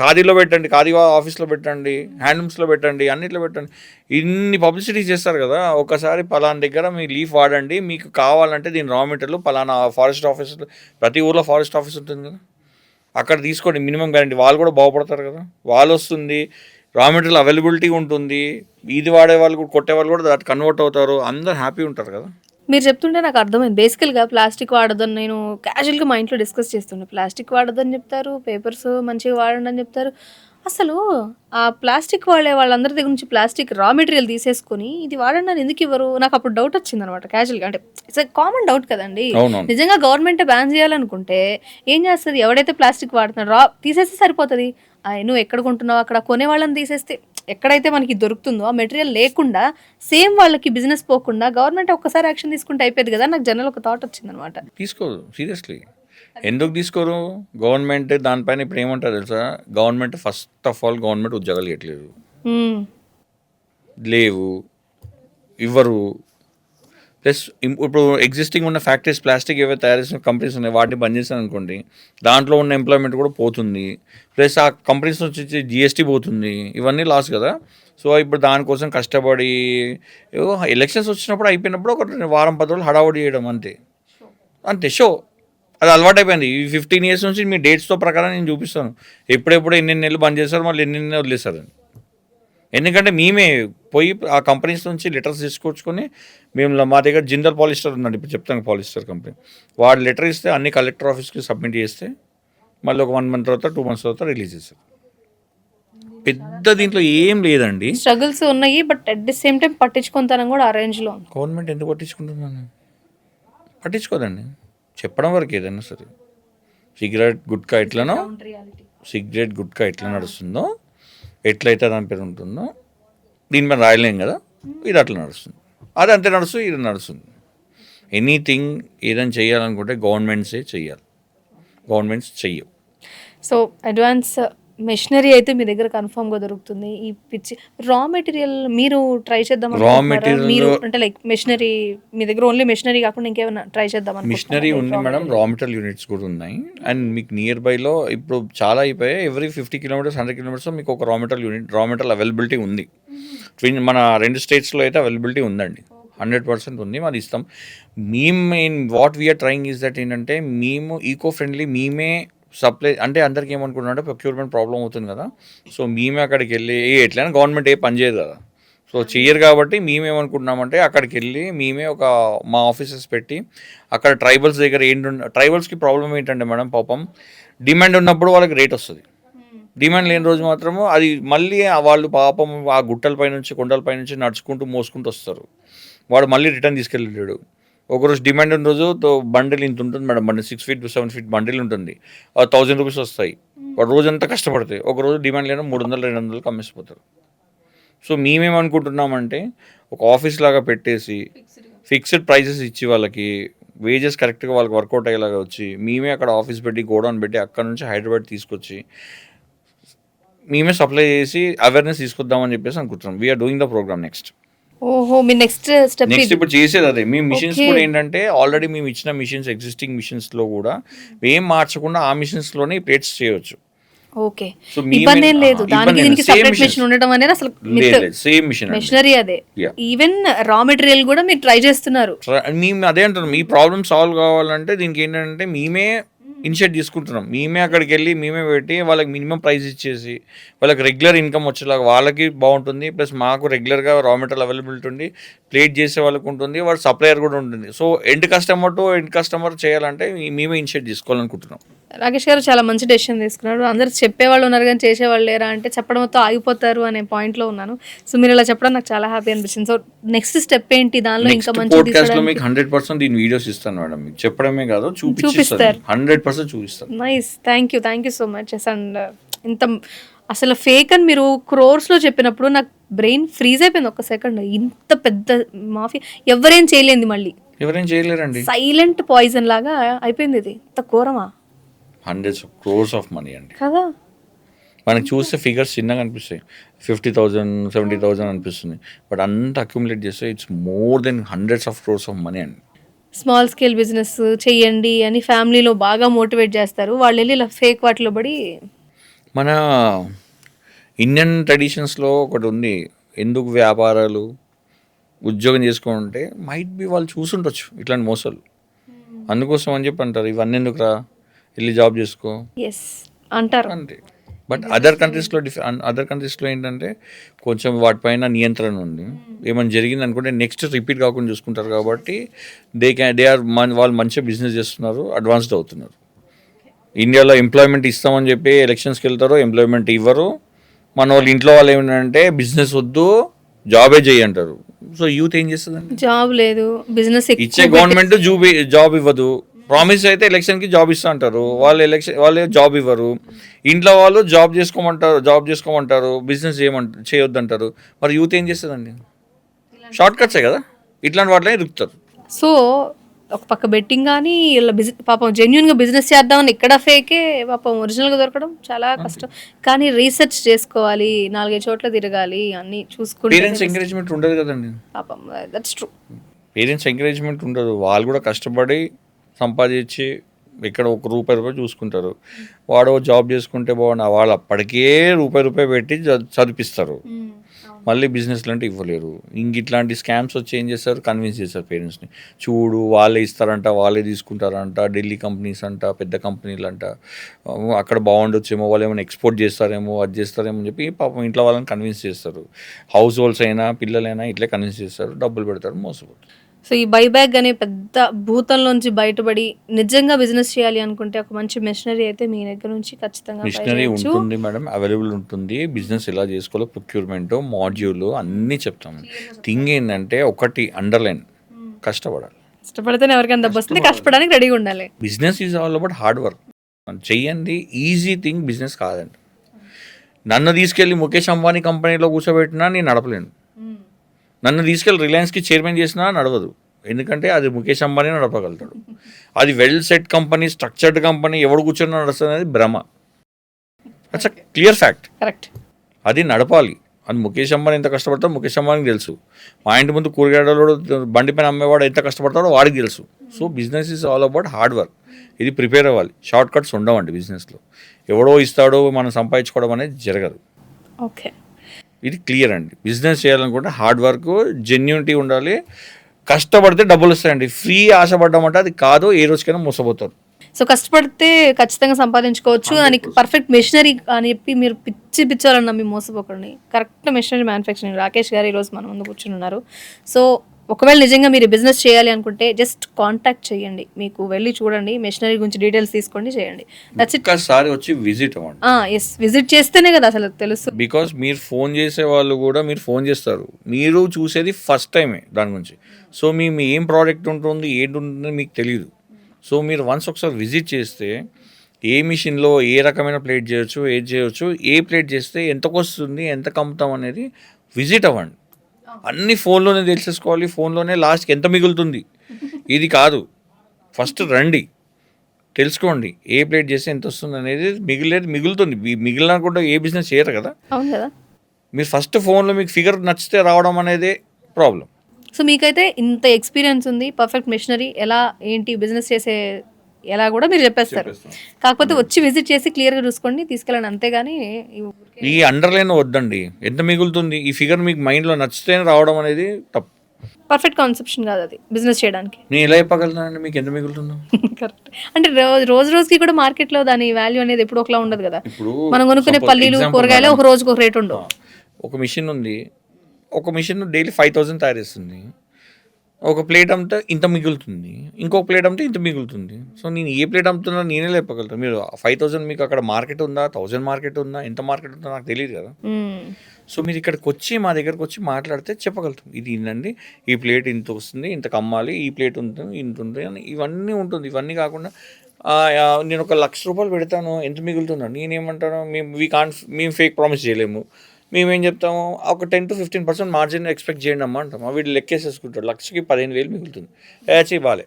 ఖాదీలో పెట్టండి, ఖాదీ ఆఫీస్లో పెట్టండి, హ్యాండ్లూమ్స్లో పెట్టండి, అన్నిట్లో పెట్టండి. ఇన్ని పబ్లిసిటీ చేస్తారు కదా, ఒకసారి పలానా దగ్గర మీ లీఫ్ వాడండి, మీకు కావాలంటే దీని రా మెటీరియల్ పలానా ఫారెస్ట్ ఆఫీస్, ప్రతి ఊర్లో ఫారెస్ట్ ఆఫీస్ ఉంటుంది కదా, అక్కడ తీసుకోండి మినిమం గ్యారంటీ. వాళ్ళు కూడా బాగుపడతారు కదా, వాళ్ళు వస్తుంది, రా మెటీరియల్ అవైలబిలిటీ ఉంటుంది, ఇది వాడే వాళ్ళు కూడా కొట్టే వాళ్ళు కూడా దాన్ని కన్వర్ట్ అవుతారు, అందరు హ్యాపీ ఉంటారు కదా. మీరు చెప్తుంటే నాకు అర్థమైంది. బేసికల్గా ప్లాస్టిక్ వాడొద్దని నేను క్యాజువల్గా మా ఇంట్లో డిస్కస్ చేస్తుండే. ప్లాస్టిక్ వాడొద్దని చెప్తారు, పేపర్స్ మంచిగా వాడండి అని చెప్తారు. అసలు ఆ ప్లాస్టిక్ వాడే వాళ్ళందరి దగ్గర నుంచి ప్లాస్టిక్ రా మెటీరియల్ తీసేసుకొని ఇది వాడండి అని ఎందుకు ఇవ్వరు? నాకు అప్పుడు డౌట్ వచ్చింది అనమాట క్యాజువల్గా. అంటే ఇట్స్ కామన్ డౌట్ కదండి. నిజంగా గవర్నమెంట్ బ్యాన్ చేయాలనుకుంటే ఏం చేస్తుంది? ఎవడైతే ప్లాస్టిక్ వాడుతున్నాడు రా తీసేస్తే సరిపోతుంది. నువ్వు ఎక్కడ కొంటున్నావు అక్కడ కొనే వాళ్ళని తీసేస్తే ఎక్కడైతే మనకి దొరుకుతుందో ఆ మెటీరియల్ లేకుండా సేమ్ వాళ్ళకి బిజినెస్ పోకుండా గవర్నమెంట్ ఒక్కసారి యాక్షన్ తీసుకుంటే అయిపోయింది కదా. నాకు జనరల్ ఒక థాట్ వచ్చింది అనమాట. తీసుకోదు సీరియస్లీ, ఎందుకు తీసుకోరు? గవర్నమెంట్ దానిపైన ఇప్పుడు ఏమంటారు తెలుసా, government first of all government ఉద్యోగాలు ఇవ్వట్లేదు, లేవు, ఇవ్వరు. ప్లస్ ఇప్పుడు ఎగ్జిస్టింగ్ ఉన్న ఫ్యాక్టరీస్ ప్లాస్టిక్ ఏవైతే తయారు చేసిన కంపెనీస్ ఉన్నాయి వాటిని బంద్ చేశాను అనుకోండి, దాంట్లో ఉన్న ఎంప్లాయ్మెంట్ కూడా పోతుంది. ప్లస్ ఆ కంపెనీస్ నుంచి జిఎస్టీ పోతుంది, ఇవన్నీ లాస్ కదా. సో ఇప్పుడు దానికోసం కష్టపడి ఎలక్షన్స్ వచ్చినప్పుడు అయిపోయినప్పుడు ఒక వారం 10 రోజులు హడావుడి చేయడం అంతే షో. అది అలవాటు అయిపోయింది. ఈ 15 years నుంచి మీ డేట్స్తో ప్రకారం నేను చూపిస్తాను ఎప్పుడెప్పుడు ఎన్ని నెలలు బంద్ చేస్తారు, మళ్ళీ ఎన్ని నెలలు వదిలేస్తారని. ఎందుకంటే మేమే పోయి ఆ కంపెనీస్ నుంచి లెటర్స్ తీసుకొచ్చుకొని మేము మా దగ్గర జిందల్ పాలిస్టర్ ఉందండి, ఇప్పుడు చెప్తాను పాలిస్టర్ కంపెనీ, వాడు లెటర్ ఇస్తే అన్ని కలెక్టర్ ఆఫీస్కి సబ్మిట్ చేస్తే మళ్ళీ ఒక 1 month తర్వాత 2 months తర్వాత రిలీజ్ చేస్తారు. పెద్ద దీంట్లో ఏం లేదండి, స్ట్రగుల్స్ ఉన్నాయి, but at the same time పట్టించుకుంటాను కూడా ఆ రేంజ్లో. గవర్నమెంట్ ఎందుకు పట్టించుకుంటున్నాను? పట్టించుకోదండి, చెప్పడం వరకు ఏదైనా సరే. సిగరెట్ గుట్కా ఎట్లా నడుస్తుందో, ఎట్లయితే దాని పేరు ఉంటుందో దీని మీద రాయలేం కదా, ఇది అట్లా నడుస్తుంది, అది అంతే నడుస్తుంది, ఇది నడుస్తుంది. ఎనీథింగ్ ఏదైనా చేయాలనుకుంటే గవర్నమెంట్సే చెయ్యాలి, గవర్నమెంట్స్ చెయ్యవు. సో అడ్వాన్స్ మెషినరీ అయితే మీ దగ్గర కన్ఫర్మ్గా దొరుకుతుంది. ఈ పిచ్చి రా మెటీరియల్ మీరు ట్రై చేద్దాం మీరు అంటే లైక్ మెషినరీ మీ దగ్గర ఓన్లీ మెషినరీ కాకుండా ఇంకేమైనా ట్రై చేద్దాం? మిషనరీ ఉంది మేడం, రా మెటీరియల్ యూనిట్స్ కూడా ఉన్నాయి. అండ్ మీకు నియర్ బైలో ఇప్పుడు చాలా అయిపోయాయి, ఎవ్రీ 50 kilometers 100 kilometers మీకు ఒక రా మెటీరియల్ అవైలబిలిటీ ఉంది. మన 2 states అయితే అవైలబిలిటీ ఉందండి, 100% ఉంది, మాది ఇస్తాం. Main what we are trying is that ఏంటంటే మేము ఈకో ఫ్రెండ్లీ, మేమే సప్లై. అంటే అందరికీ ఏమనుకుంటున్నారంటే ప్రొక్యూర్మెంట్ ప్రాబ్లం అవుతుంది కదా, సో మేమే అక్కడికి వెళ్ళి ఎట్లయినా గవర్నమెంట్ పని చేయదు కదా, సో చెయ్యరు కాబట్టి మేమేమనుకుంటున్నామంటే అక్కడికి వెళ్ళి మేమే మా ఆఫీసెస్ పెట్టి అక్కడ ట్రైబల్స్ దగ్గర ట్రైబల్స్కి ప్రాబ్లం ఏంటంటే మేడం, పాపం డిమాండ్ ఉన్నప్పుడు వాళ్ళకి రేట్ వస్తుంది, డిమాండ్ లేని రోజు మాత్రము అది మళ్ళీ వాళ్ళు పాపం ఆ గుట్టలపై నుంచి కొండలపై నుంచి నడుచుకుంటూ మోసుకుంటూ వస్తారు, వాడు మళ్ళీ రిటర్న్ తీసుకెళ్ళలేడు. ఒకరోజు డిమాండ్ ఉన్న రోజు బండిల్ ఇంత ఉంటుంది మేడం, బండి 6 feet to 7 feet బండిల్ ఉంటుంది, 1000 rupees వస్తాయి, వాడు రోజంతా కష్టపడతాయి. ఒకరోజు డిమాండ్ లేని 300-200 అమ్మేసిపోతారు. సో మేమేమనుకుంటున్నామంటే ఒక ఆఫీస్ లాగా పెట్టేసి ఫిక్స్డ్ ప్రైజెస్ ఇచ్చి వాళ్ళకి వేజెస్ కరెక్ట్గా వాళ్ళకి వర్కౌట్ అయ్యేలాగా వచ్చి మేమే అక్కడ ఆఫీస్ పెట్టి గోడౌన్ పెట్టి అక్కడ నుంచి హైదరాబాద్ తీసుకొచ్చి మేమే సప్లై చేసి అవేర్నెస్ తీసుకొద్దామని చెప్పేసి అనుకుంటున్నాం. We are doing the program next. ఓహో, మీ నెక్స్ట్ ఇప్పుడు చేసేది అదే. మీ మిషన్స్ కూడా ఏంటంటే ఆల్రెడీ మేము ఇచ్చిన మిషన్స్, ఎగ్జిస్టింగ్ మిషన్స్లో కూడా ఏం మార్చకుండా ఆ మిషన్స్లోనే ప్లేట్స్ చేయవచ్చు. ఓకే. సో మేమే ఇబ్బందేం లేదు. దానికి ఇబ్బంది దీనికి సేమ్ సెపరేట్ మెషిన్ ఉండడం అనేది అసలు మిత్. లేదు సేమ్ మిషన్ అండి. మెషినరీ అదే. Yeah. ఈవెన్ రా మెటీరియల్ కూడా మీరు ట్రై చేస్తున్నారు. మేము అదే అంటున్నాం, మీ ప్రాబ్లమ్ సాల్వ్ కావాలంటే దీనికి ఏంటంటే మేమే ఇనిషియేట్ తీసుకుంటున్నాం. మేమే అక్కడికి వెళ్ళి మేమే పెట్టి వాళ్ళకి మినిమం ప్రైస్ ఇచ్చేసి వాళ్ళకి రెగ్యులర్ ఇన్కమ్ వచ్చేలాగా వాళ్ళకి బాగుంటుంది. ప్లస్ మాకు రెగ్యులర్గా రా మెటీరియల్ అవైలబిలిటీ ఉంది, ప్లేట్ చేసే వాళ్ళకి ఉంటుంది, వాళ్ళ సప్లయర్ కూడా ఉంటుంది. So end customer to end customer చేయాలంటే మేమే ఇనిషియేట్ తీసుకోవాలనుకుంటున్నాం. రాకేష్ గారు చాలా మంచి డెసిషన్ తీసుకున్నారు. అందరు చెప్పేవాళ్ళు ఉన్నారు కానీ చేసేవాళ్ళు లేరా అంటే చెప్పడంతో ఆగిపోతారు అనే పాయింట్లో ఉన్నాను. సో మీరు ఇలా చెప్పడం నాకు చాలా హ్యాపీ అనిపించింది. సో నెక్స్ట్ స్టెప్ ఏంటి, దానిలో ఇంకా నెక్స్ట్ మంచి పోడ్కాస్ట్ లో మీకు 100% దీని వీడియోస్ ఇస్తాను మేడం. మీకు చెప్పడమే కాదు చూపిస్తారు, 100% చూపిస్తాను. Nice. Thank you so much. And ఇంత అసలు ఫేక్ అని మీరు క్రోర్స్లో చెప్పినప్పుడు నాకు బ్రెయిన్ ఫ్రీజ్ అయిపోయింది ఒక్క సెకండ్. ఇంత పెద్ద మాఫియా ఎవరేం చేయలేంది, మళ్ళీ ఎవరేం చేయలేరండి. సైలెంట్ పాయిజన్ లాగా అయిపోయింది. ఇది ఇంత ఘోరమా? Hundreds of crores of money అండి. కదా, మనకి చూస్తే ఫిగర్స్ చిన్నగా అనిపిస్తాయి, 50,000 70,000 అనిపిస్తుంది. బట్ అంతా అక్యుములేట్ చేస్తే it's more than hundreds of crores of money అండి. స్మాల్ స్కేల్ బిజినెస్ చెయ్యండి అని ఫ్యామిలీలో బాగా మోటివేట్ చేస్తారు. వాళ్ళు వెళ్ళి ఇలా ఫేక్ వాటిలో పడి. మన ఇండియన్ ట్రెడిషన్స్లో ఒకటి ఉంది, ఎందుకు వ్యాపారాలు ఉద్యోగం చేసుకుంటే మైట్ బి వాళ్ళు చూసుండొచ్చు ఇట్లాంటి మోసాలు, అందుకోసం అని చెప్పి అంటారు ఇవన్నీ ఎందుకురా వెళ్ళి జాబ్ చేసుకో ఎస్ అంటారు అంతే. బట్ అదర్ కంట్రీస్లో ఏంటంటే కొంచెం వాటిపైన నియంత్రణ ఉంది. ఏమైనా జరిగింది అనుకుంటే నెక్స్ట్ రిపీట్ కాకుండా చూసుకుంటారు కాబట్టి వాళ్ళు మంచిగా బిజినెస్ చేస్తున్నారు, అడ్వాన్స్డ్ అవుతున్నారు. ఇండియాలో ఎంప్లాయ్మెంట్ ఇస్తామని చెప్పి ఎలక్షన్స్కి వెళ్తారు, ఎంప్లాయ్మెంట్ ఇవ్వరు. మన వాళ్ళు ఇంట్లో వాళ్ళు ఏమంటే బిజినెస్ వద్దు జాబే చేయి అంటారు. సో యూత్ ఏం చేస్తుందండి? జాబ్ లేదు, బిజినెస్ ఇచ్చే గవర్నమెంట్ జాబ్ ఇవ్వదు. ప్రామిస్ అయితే ఎలక్షన్కి జాబ్ ఇస్తా అంటారు, వాళ్ళు జాబ్ ఇవ్వరు. ఇంట్లో వాళ్ళు జాబ్ చేసుకోమంటారు, బిజినెస్ చేయొద్దంటారు. మరి యూత్ ఏం చేస్తుందండి? షార్ట్ కట్సే కదా, ఇట్లాంటి వాటిలో ఇరుకుతారు. సో ఒక పక్క బెట్టింగ్ కానీ ఇలా పాపం జెన్యున్గా బిజినెస్ చేద్దామని ఇక్కడ ఫేకే, పాపం ఒరిజినల్గా దొరకడం చాలా కష్టం. కానీ రీసెర్చ్ చేసుకోవాలి, 4-5 చోట్ల తిరగాలి, అన్ని చూసుకుంటే. పేరెంట్స్ ఎంకరేజ్మెంట్ ఉండదు కదండి. పాపం దట్స్ ట్రూ. పేరెంట్స్ ఎంకరేజ్మెంట్ ఉండదు, వాళ్ళు కూడా కష్టపడి సంపాదించి ఇక్కడ ₹1 చూసుకుంటారు. వాడు జాబ్ చేసుకుంటే బాగుండు, వాళ్ళు అప్పటికే రూపాయి పెట్టి చదివిస్తారు. మళ్ళీ బిజినెస్లు అంటే ఇవ్వలేరు. ఇంక ఇట్లాంటి స్కామ్స్ వచ్చి ఏం చేస్తారు, కన్విన్స్ చేస్తారు పేరెంట్స్ని. చూడు వాళ్ళే ఇస్తారంట, వాళ్ళే తీసుకుంటారంట, ఢిల్లీ కంపెనీస్ అంట, పెద్ద కంపెనీలు అంట, అక్కడ బాగుండొచ్చేమో, వాళ్ళు ఏమైనా ఎక్స్పోర్ట్ చేస్తారేమో, అది చేస్తారేమో అని చెప్పి పాపం ఇంట్లో వాళ్ళని కన్విన్స్ చేస్తారు. హౌస్ హోల్డ్స్ అయినా పిల్లలైనా ఇట్లే కన్విన్స్ చేస్తారు, డబ్బులు పెడతారు, మోసపోతారు. సో ఈ బైబ్యాక్ అనే పెద్ద భూతంలోంచి బయటపడి నిజంగా బిజినెస్ చేయాలి అనుకుంటే ఒక మంచి మెషినరీ అయితే మీ దగ్గర నుంచి ఖచ్చితంగా మిషనరీ ఉంటుంది మేడం, అవైలబుల్ ఉంటుంది. బిజినెస్ ఎలా చేసుకోవాలో ప్రొక్యూర్మెంట్, మాడ్యూల్ అన్నీ చెప్తాము. థింగ్ ఏంటంటే ఒకటి అండర్లైన్, కష్టపడాలి. కష్టపడితేనే ఎవరికైనా దెబ్బ వస్తుంది, కష్టపడడానికి రెడీగా ఉండాలి. Business is all about hard work. చెయ్యండి, ఈజీ థింగ్ బిజినెస్ కాదండి. నన్ను తీసుకెళ్ళి ముఖేష్ అంబానీ కంపెనీలో కూర్చోబెట్టినా నేను నడపలేను. నన్ను తీసుకెళ్ళి రిలయన్స్కి చైర్మన్ చేసినా నడవదు, ఎందుకంటే అది ముఖేష్ అంబానీ నడపగలుగుతాడు. అది well set company, structured company, ఎవడు కూర్చొని నడుస్తుంది అనేది భ్రమ. That's a clear fact. Correct. అది నడపాలి. అది ముఖేష్ అంబానీ ఎంత కష్టపడతాడో ముఖేష్ అంబానీకి తెలుసు. మా ఇంటి ముందు కూరగాయలు బండి పైన అమ్మేవాడు ఎంత కష్టపడతాడో వాడికి తెలుసు. So business is all about hard work. ఇది ప్రిపేర్ అవ్వాలి. షార్ట్ కట్స్ ఉండవండి బిజినెస్లో. ఎవడో ఇస్తాడో మనం సంపాదించుకోవడం అనేది జరగదు. ఓకే, ఇది క్లియర్ అండి. బిజినెస్ చేయాలనుకుంటే హార్డ్ వర్క్, జెన్యూనిటీ ఉండాలి, కష్టపడితే డబ్బులు వస్తాయండి. ఫ్రీ ఆశపడ్డామంటే అది కాదు, ఏ రోజుకైనా మోసపోతారు. సో కష్టపడితే ఖచ్చితంగా సంపాదించుకోవచ్చు. దానికి పర్ఫెక్ట్ మెషినరీ అని చెప్పి మీరు పిచ్చాలని నమ్మి మోసపోకండి. కరెక్ట్ మెషినరీ మ్యానుఫ్యాక్చరింగ్ రాకేష్ గారు ఈరోజు మన ముందు కూర్చుని ఉన్నారు. సో ఒకవేళ నిజంగా మీరు బిజినెస్ చేయాలి అనుకుంటే జస్ట్ కాంటాక్ట్ చేయండి, మీకు వెళ్ళి చూడండి, మెషినరీ గురించి డీటెయిల్స్ తీసుకోండి, చేయండి. That's it. ఒక్కసారి వచ్చి విజిట్ అవ్వండి. ఎస్, విజిట్ చేస్తేనే కదా అసలు తెలుసు. బికాస్ మీరు ఫోన్ చేసే వాళ్ళు కూడా మీరు ఫోన్ చేస్తారు, మీరు చూసేది ఫస్ట్ టైమే దాని గురించి. సో మీ ఏం ప్రోడక్ట్ ఉంటుంది, ఏంటి ఉంటుంది మీకు తెలియదు. సో మీరు వన్స్ ఒకసారి విజిట్ చేస్తే ఏ మిషన్లో ఏ రకమైన ప్లేట్ చేయొచ్చు, ఏది చేయొచ్చు, ఏ ప్లేట్ చేస్తే ఎంతకు వస్తుంది, ఎంత కమ్ముతాం అనేది విజిట్ అవ్వండి. అన్నీ ఫోన్లోనే తెలిసేసుకోవాలి, ఫోన్లోనే లాస్ట్కి ఎంత మిగులుతుంది ఇది కాదు. ఫస్ట్ రండి, తెలుసుకోండి ఏ ప్లేట్ చేస్తే ఎంత వస్తుంది అనేది. మిగులుతుంది, మిగిలిన కూడా ఏ బిజినెస్ చేయరు కదా. అవును కదా. మీరు ఫస్ట్ ఫోన్లో మీకు ఫిగర్ నచ్చితే రావడం అనేది ప్రాబ్లం. సో మీకైతే ఇంత ఎక్స్పీరియన్స్ ఉంది, పర్ఫెక్ట్ మెషినరీ ఎలా ఏంటి బిజినెస్ చేసే ఎలా కూడా మీరు చెప్పేస్తారు. కాకపోతే వచ్చి విజిట్ చేసి క్లియర్గా చూసుకోండి, తీసుకెళ్ళండి, అంతేగాని ఈ అండర్లైన్ వద్దండి. ఎంత మిగులుతుంది ఈ ఫిగర్ మీకు మైండ్లో నచ్చితేనే రావడం అనేది తప్పు. పర్ఫెక్ట్ కాన్సెప్షన్ కాదు అది బిజినెస్ చేయడానికి. నేను ఎలా చెప్పగలుగుతానండి మీకు ఎంత మిగులుతుందో? కరెక్ట్. అంటే రోజు రోజుకి కూడా మార్కెట్లో దాని వాల్యూ అనేది ఎప్పుడు ఒకలా ఉండదు కదా. ఇప్పుడు మనం కొనుక్కునే పల్లీలు కూరగాయలు ఒక రోజుకి ఒక రేట్ ఉండవు. ఒక మిషన్ ఉంది, ఒక మిషన్ డైలీ 5,000 తయారు చేస్తుంది. ఒక ప్లేట్ అమ్మితే ఇంత మిగులుతుంది, ఇంకొక ప్లేట్ అమ్మితే ఇంత మిగులుతుంది. సో నేను ఏ ప్లేట్ అమ్ముతున్నా నేనే చెప్పగలుగుతాను. మీరు 5,000 మీకు అక్కడ మార్కెట్ ఉందా, 1,000 మార్కెట్ ఉందా, ఎంత మార్కెట్ ఉందో నాకు తెలియదు కదా. సో మీరు ఇక్కడికి వచ్చి మా దగ్గరకు వచ్చి మాట్లాడితే చెప్పగలుగుతాం. ఇది ఏంటండి, ఈ ప్లేట్ ఇంత వస్తుంది, ఇంతకు అమ్మాలి, ఈ ప్లేట్ ఉంటుంది, ఇంత ఉంటుంది అని ఇవన్నీ ఉంటుంది. ఇవన్నీ కాకుండా నేను ఒక ₹1,00,000 పెడతాను, ఎంత మిగులుతుందండి? నేనేమంటాను, మేము ఫేక్ ప్రామిస్ చేయలేము. మేమేం చెప్తాము, ఒక 10 to 15% మార్జిన్ ఎక్స్పెక్ట్ చేయండి అమ్మా అంటాం. వీళ్ళు లెక్కేసేసుకుంటాడు, 1,00,000కి 15,000 మిగులుతుంది. బాలే.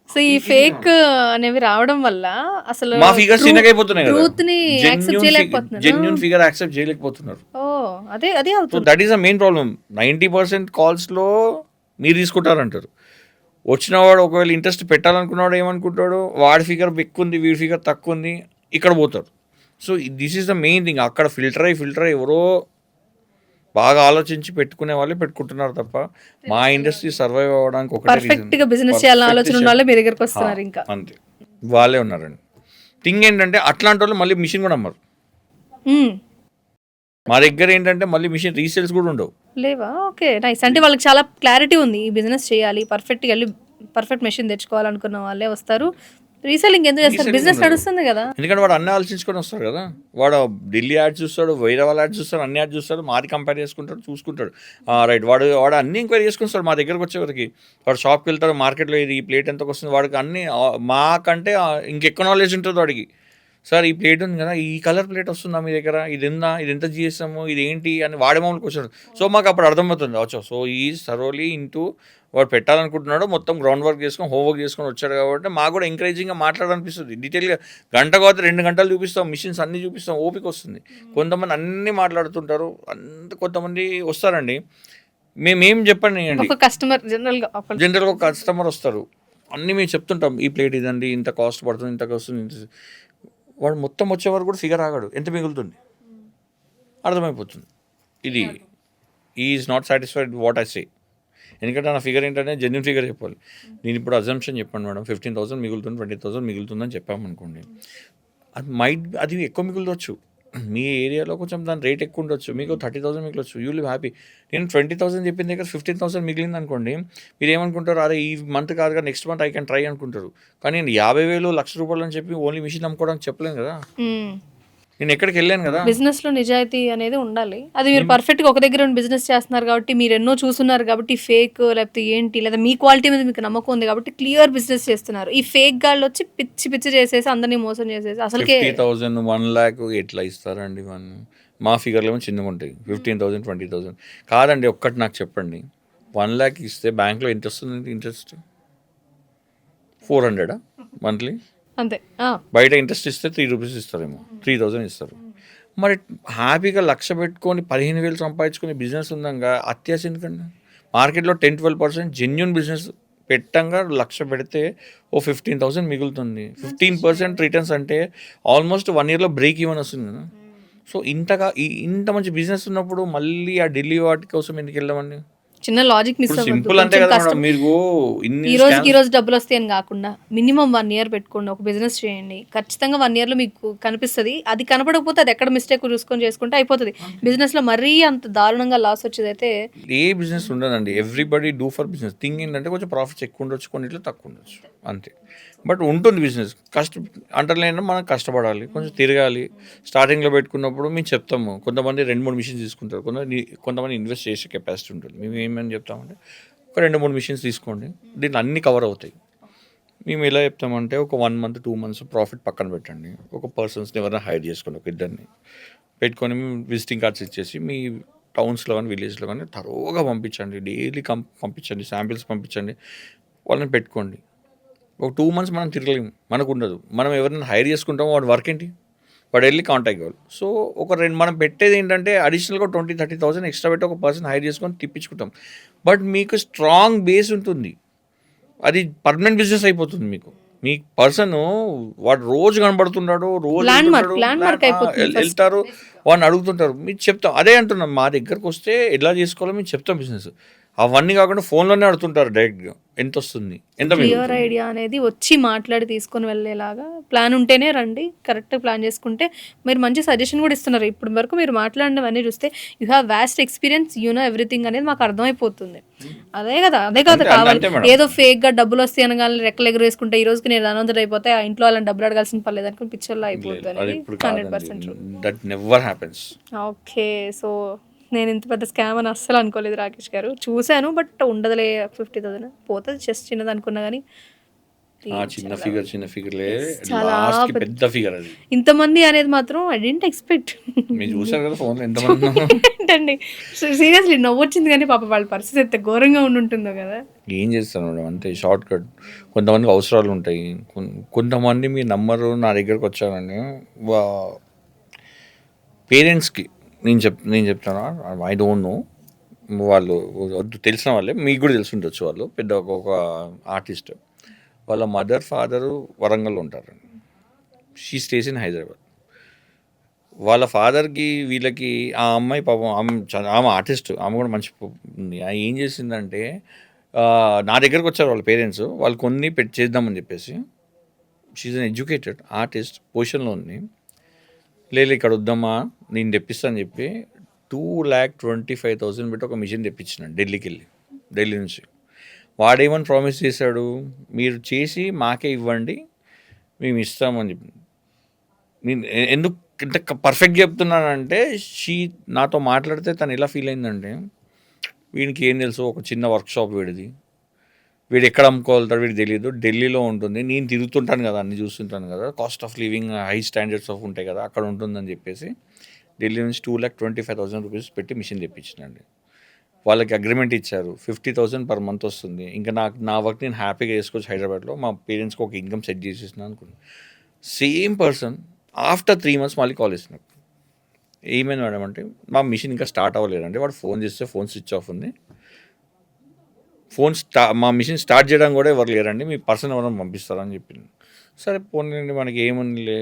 సో ఈ ఫేక్ అనేవి రావడం వల్ల అసలు మా ఫిగర్స్ చిన్నగైపోతున్నాయి కదా, ట్రూత్ ని యాక్సెప్ట్ చేయలేకపోతున్నారు. జెన్యూన్ ఫిగర్ యాక్సెప్ట్ చేయలేకపోతున్నారు. అదే సో అవుతుంది. That is the main problem. 90% కాల్స్లో మీరు తీసుకుంటారంటారు. వచ్చినవాడు ఒకవేళ ఇంట్రెస్ట్ పెట్టాలనుకున్నాడు ఏమనుకుంటాడు, వాడి ఫిగర్ ఎక్కువ ఉంది, వీడి ఫిగర్ తక్కువ ఉంది, ఇక్కడ పోతారు. So this is the main thing. అక్కడ ఫిల్టర్ అయ్యి ఎవరో బాగా ఆలోచించి పెట్టుకునే వాళ్ళే పెట్టుకుంటున్నారు తప్ప మా ఇండస్ట్రీ సర్వైవ్ అవ్వడానికి పర్ఫెక్ట్ గా బిజినెస్ చేయాలని ఆలోచన ఉన్న వాళ్ళే మీ దగ్గరకు వస్తున్నారు. ఇంకా అంతే వాళ్ళే ఉన్నారండి. థింగ్ ఏంటంటే అట్లాంటి వాళ్ళు మళ్ళీ మిషన్ కూడా అమ్మరు. మా దగ్గర ఏంటంటే మళ్ళీ మిషన్ రీసేల్స్ కూడా ఉండవు. లేవా? Okay, nice. అంటే వాళ్ళకి చాలా క్లారిటీ ఉంది, ఈ బిజినెస్ చేయాలి, పర్ఫెక్ట్గా వెళ్ళి పర్ఫెక్ట్ మెషిన్ తెచ్చుకోవాలనుకున్న వాళ్ళే వస్తారు. రీసెల్లింగ్ ఎందుకు చేస్తారు? బిజినెస్ నడుస్తుంది కదా. ఎందుకంటే వాడు అన్నీ ఆలోచించుకొని వస్తాడు కదా. వాడు ఢిల్లీ యాడ్ చూస్తాడు, వేరే వాళ్ళ యాడ్ చూస్తాడు, అన్ని యాడ్ చూస్తాడు, మాది కంపేర్ చేసుకుంటాడు, చూసుకుంటాడు. రైట్, వాడు అన్ని ఎంక్వైరీ చేసుకుంటాడు. మా దగ్గరకు వచ్చేవరకు వాడు షాప్కి వెళ్తాడు, మార్కెట్లో ఇది ఈ ప్లేట్ ఎంతకు వస్తుంది, వాడికి అన్ని మాకంటే ఇంకెక్కువ నాలెడ్జ్ ఉంటుంది వాడికి. సార్ ఈ ప్లేట్ ఉంది కదా, ఈ కలర్ ప్లేట్ వస్తుందా మీ దగ్గర, ఇది ఉందా, ఇది ఎంత జిఎస్ఎమ్, ఇది ఏంటి అని వాడే మమ్మల్ని వచ్చాడు. సో మాకు అప్పుడు అర్థమవుతుంది, వచ్చా సో ఈ సరోలీ ఇంటూ వాడు పెట్టాలనుకుంటున్నాడు, మొత్తం గ్రౌండ్ వర్క్ చేసుకొని హోంవర్క్ చేసుకొని వచ్చాడు. కాబట్టి మాకు కూడా ఎంకరేజింగ్గా మాట్లాడాలనిపిస్తుంది. డీటెయిల్గా గంట కాదు 2 గంటలు చూపిస్తాం, మిషన్స్ అన్నీ చూపిస్తాం, ఓపిక వస్తుంది. కొంతమంది అన్నీ మాట్లాడుతుంటారు, కొంతమంది వస్తారండి. మేమేం చెప్పండి అండి, కస్టమర్ జనరల్గా ఒక కస్టమర్ వస్తారు, అన్నీ మేము చెప్తుంటాం, ఈ ప్లేట్ ఇదండి, ఇంత కాస్ట్ పడుతుంది, ఇంత వస్తుంది. వాడు మొత్తం వచ్చేవారు కూడా ఫిగర్ ఆగాడు, ఎంత మిగులుతుంది అర్థమైపోతుంది. ఇది is not satisfied what I say. ఎందుకంటే నా ఫిగర్ ఏంటంటే జెన్యూన్ ఫిగర్ చెప్పాలి. నేను ఇప్పుడు అజంప్షన్ చెప్పాను మేడం, 15,000 మిగులుతుంది, 20,000 మిగులుతుందని చెప్పామనుకోండి, అది ఎక్కువ మిగులుతవచ్చు. మీ ఏరియాలో కొంచెం దాని రేట్ ఎక్కువ ఉండొచ్చు, మీకు 30,000 మిగిలొచ్చు, యూ విల్ హ్యాపీ. నేను 20,000 చెప్పిన దగ్గర 15,000 మిగిలింది అనుకోండి, మీరు ఏమనుకుంటారు, అరే ఈ మంత్ కాదుగా next month I can try అనుకుంటారు. కానీ నేను 50,000 ₹1,00,000 అని చెప్పి ఓన్లీ మిషన్ అమ్ముకోవడానికి చెప్పలేను కదా. నేను ఎక్కడికి వెళ్ళాను కదా. బిజినెస్ లో నిజాయితీ అనేది ఉండాలి. అది మీరు పర్ఫెక్ట్ గా ఒక దగ్గర ఉండి బిజినెస్ చేస్తున్నారు కాబట్టి, మీరు ఎన్నో చూస్తున్నారు కాబట్టి, ఫేక్ లేకపోతే ఏంటి, లేదా మీ క్వాలిటీ మీద మీకు నమ్మకం ఉంది కాబట్టి క్లియర్ బిజినెస్ చేస్తున్నారు. ఈ ఫేక్ గాళ్ళు వచ్చి పిచ్చి చేసేసి అందరినీ మోసం చేసేసి అసలు 50,000 1,00,000 ఎట్లా ఇస్తారండి ఇవన్నీ? మా ఫిగర్లు ఏమో చిన్నగా ఉంటాయి, 15,000 20,000 కాదండి. ఒక్కటి నాకు చెప్పండి, 1,00,000 ఇస్తే బ్యాంక్లో ఎంత వస్తుంది ఇంట్రెస్ట్? 400 మంత్లీ అంతే. బయట ఇంట్రెస్ట్ ఇస్తే ₹3 ఇస్తారేమో, 3,000 ఇస్తారు. మరి హ్యాపీగా 1,00,000 పెట్టుకొని 15,000 సంపాదించుకునే బిజినెస్ ఉందంగా అత్యాశ ఎందుకండి? మార్కెట్లో 10-12% జెన్యూన్ బిజినెస్ పెట్టంగా 1,00,000 పెడితే ఓ 15,000 మిగులుతుంది. 15% రిటర్న్స్ అంటే ఆల్మోస్ట్ 1 yearలో బ్రేక్ ఈవెన్ వస్తుంది కదా. సో ఇంత మంచి బిజినెస్ ఉన్నప్పుడు మళ్ళీ ఆ ఢిల్లీ వాటి కోసం ఎందుకు వెళ్ళామండి? చిన్న లాజిక్ మిస్ సింపుల్ అంతే కదా మేడం. మీరు ఈ రోజు డబ్బులు వస్తాయని కాకుండా మినిమం 1 year పెట్టుకోండి, ఒక బిజినెస్ చేయండి. ఖచ్చితంగా 1 yearలో మీకు కనిపిస్తుంది. అది కనపడకపోతే అది ఎక్కడ మిస్టేక్ చూసుకొని చేసుకుంటే అయిపోతుంది. బిజినెస్ లో మరీ అంత దారుణంగా లాస్ వచ్చేది అయితే ఏ బిజినెస్ ఉండదండి. Everybody do for business. Thing ఏంటంటే కొంచెం ప్రాఫిట్స్ ఎక్కువ ఉండొచ్చు, కొన్నిట్లో తక్కువ ఉండొచ్చు, అంతే. బట్ ఉంటుంది బిజినెస్. అంటలేనా మనం కష్టపడాలి, కొంచెం తిరగాలి. స్టార్టింగ్లో పెట్టుకున్నప్పుడు మేము చెప్తాము, కొంతమంది 2-3 మిషన్స్ తీసుకుంటారు, కొంతమంది ఇన్వెస్ట్ చేసే కెపాసిటీ ఉంటుంది. మేము ఏమని చెప్తామంటే ఒక 2-3 మిషన్స్ తీసుకోండి, దీంట్లో అన్నీ కవర్ అవుతాయి. మేము ఎలా చెప్తామంటే ఒక 1 month 2 months ప్రాఫిట్ పక్కన పెట్టండి, ఒక పర్సన్స్ని ఎవరైనా హైర్ చేసుకోండి, ఒక ఇద్దరిని పెట్టుకొని విజిటింగ్ కార్డ్స్ ఇచ్చేసి మీ టౌన్స్లో కానీ విలేజ్లో కానీ తరోగా పంపించండి, డైలీ పంపించండి, శాంపిల్స్ పంపించండి, వాళ్ళని పెట్టుకోండి. ఒక 2 months మనం తిరగలేము, మనకు ఉండదు. మనం ఎవరైనా హైర్ చేసుకుంటామో వాడు వర్క్ ఏంటి, వాడు వెళ్ళి కాంటాక్ట్ కావాలి. సో మనం పెట్టేది ఏంటంటే అడిషనల్గా 20-30,000 ఎక్స్ట్రా పెట్టి ఒక పర్సన్ హైర్ చేసుకొని తిప్పించుకుంటాం. బట్ మీకు స్ట్రాంగ్ బేస్ ఉంటుంది, అది పర్మనెంట్ బిజినెస్ అయిపోతుంది మీకు. మీ పర్సన్ వాడు రోజు కనబడుతున్నాడు, రోజు ల్యాండ్ మార్క్ అయిపోతుంది first. వెళ్తారు, వాడిని అడుగుతుంటారు. మీరు చెప్తాం, అదే అంటున్నాం, మా దగ్గరకు వస్తే ఎలా చేసుకోవాలో మేము చెప్తాం బిజినెస్. అవన్నీ కాకుండా ఫోన్లోనే అడుగుతుంటారు డైరెక్ట్గా ఎంత వస్తుంది, ఎంత క్లియర్ మిగులుతుంది. ఐడియా అనేది వచ్చి మాట్లాడి తీసుకొని వెళ్ళేలాగా ప్లాన్ ఉంటేనే రండి. కరెక్ట్ ప్లాన్ చేసుకుంటే మీరు మంచి సజెషన్ కూడా ఇస్తున్నారు. ఇప్పుడు వరకు మీరు మాట్లాడినవన్నీ చూస్తే you have vast experience, you know everything అనేది మాకు అర్థమైపోతుంది. అదే కదా అంతే కావాలి. మేడం. ఏదో ఫేక్గా డబ్బులు వస్తాయి అనగానే రెక్కలు ఎగురేసుకుంటే ఈ రోజుకి నేను అనౌన్సర్ అయిపోతే ఆ ఇంట్లో వాళ్ళని డబ్బులు అడగాల్సిన పర్లేదు అనుకుని పిక్చర్లో అయిపోతుంది అది అనేది ఇప్పుడు 100% true. That never happens. Okay, so నేను ఇంత పెద్ద స్కామ్ అని అస్సలు అనుకోలేదు రాకేష్ గారు. చూశాను బట్ ఉండదులే 50,000 పోతుంది, జస్ట్ చిన్నది అనుకున్నా కానీ చిన్న ఫిగర్లే చాలా లాస్ట్ కి పెద్ద ఫిగర్ అది. ఇంతమంది అనేది మాత్రం ఐ డెంట్ ఎక్స్పెక్ట్. మీరు చూసారు కదా ఫోన్లో ఎంతమంది ఏంటండి సీరియస్లీ నవ్వొచ్చింది, కానీ పాప వాళ్ళ పరిస్థితి ఎంత ఘోరంగా ఉంటుందో కదా. ఏం చేస్తాను మేడం, అంతే షార్ట్ కట్. కొంతమందికి అవసరాలు ఉంటాయి, కొంతమంది మీ నంబరు నా దగ్గరకు వచ్చారని పేరెంట్స్కి నేను చెప్తాను, ఐ డోంట్ నో, వాళ్ళు తెలిసిన వాళ్ళే, మీకు కూడా తెలిసి ఉండొచ్చు. వాళ్ళు పెద్ద ఒక ఆర్టిస్ట్, వాళ్ళ మదర్ ఫాదరు వరంగల్లో ఉంటారు, షీ స్టేస్ ఇన్ హైదరాబాద్. వాళ్ళ ఫాదర్కి వీళ్ళకి ఆ అమ్మాయి పాపం ఆమె ఆర్టిస్ట్, ఆమె కూడా మంచి ఉంది. ఆమె ఏం చేసిందంటే నా దగ్గరకు వచ్చారు వాళ్ళ పేరెంట్స్, వాళ్ళు కొన్ని చేద్దామని చెప్పేసి. షీఈ్ అన్ ఎడ్యుకేటెడ్ ఆర్టిస్ట్ పొజిషన్లో ఉంది. లేదు ఇక్కడ వద్దామా నేను తెప్పిస్తాను చెప్పి 2,25,000 పెట్టి ఒక మిషన్ తెప్పించినాను ఢిల్లీకి వెళ్ళి, ఢిల్లీ నుంచి. వాడేమని ప్రామిస్ చేశాడు, మీరు చేసి మాకే ఇవ్వండి మేము ఇస్తామని చెప్పి. నేను ఎందుకు ఇంత పర్ఫెక్ట్ చెప్తున్నానంటే, నాతో మాట్లాడితే తను ఎలా ఫీల్ అయిందంటే, వీడికి ఏం తెలుసు, ఒక చిన్న వర్క్షాప్ వీడు ఎక్కడ అమ్ముకోగలుగుతాడు వీడికి తెలియదు, ఢిల్లీలో ఉంటుంది, నేను తిరుగుతుంటాను కదా, అన్ని చూస్తుంటాను కదా, cost of living high standards of ఉంటాయి కదా, అక్కడ ఉంటుందని చెప్పేసి ఢిల్లీ నుంచి 2,25,000 రూపీస్ పెట్టి మిషన్ తెప్పించినండి. వాళ్ళకి అగ్రిమెంట్ ఇచ్చారు, 50,000 పర్ మంత్ వస్తుంది. ఇంకా నా వర్క్ నేను హ్యాపీగా చేసుకోవచ్చు హైదరాబాద్లో, మా పేరెంట్స్కి ఒక ఇన్కమ్ సెట్ చేసేసిన అనుకున్నాను. సేమ్ పర్సన్ ఆఫ్టర్ 3 months మళ్ళీ కాల్ చేసినాడు. ఏమైంది మేడం అంటే, మా మిషన్ ఇంకా స్టార్ట్ అవ్వలేదండి, వాడు ఫోన్ చేస్తే ఫోన్ స్విచ్ ఆఫ్ ఉంది, మా మిషన్ స్టార్ట్ చేయడానికి కూడా ఎవరు లేరండి, మీ పర్సన్ ఎవరైనా పంపిస్తారని చెప్పింది. సరే పోనీయండి, మనకి ఏముంది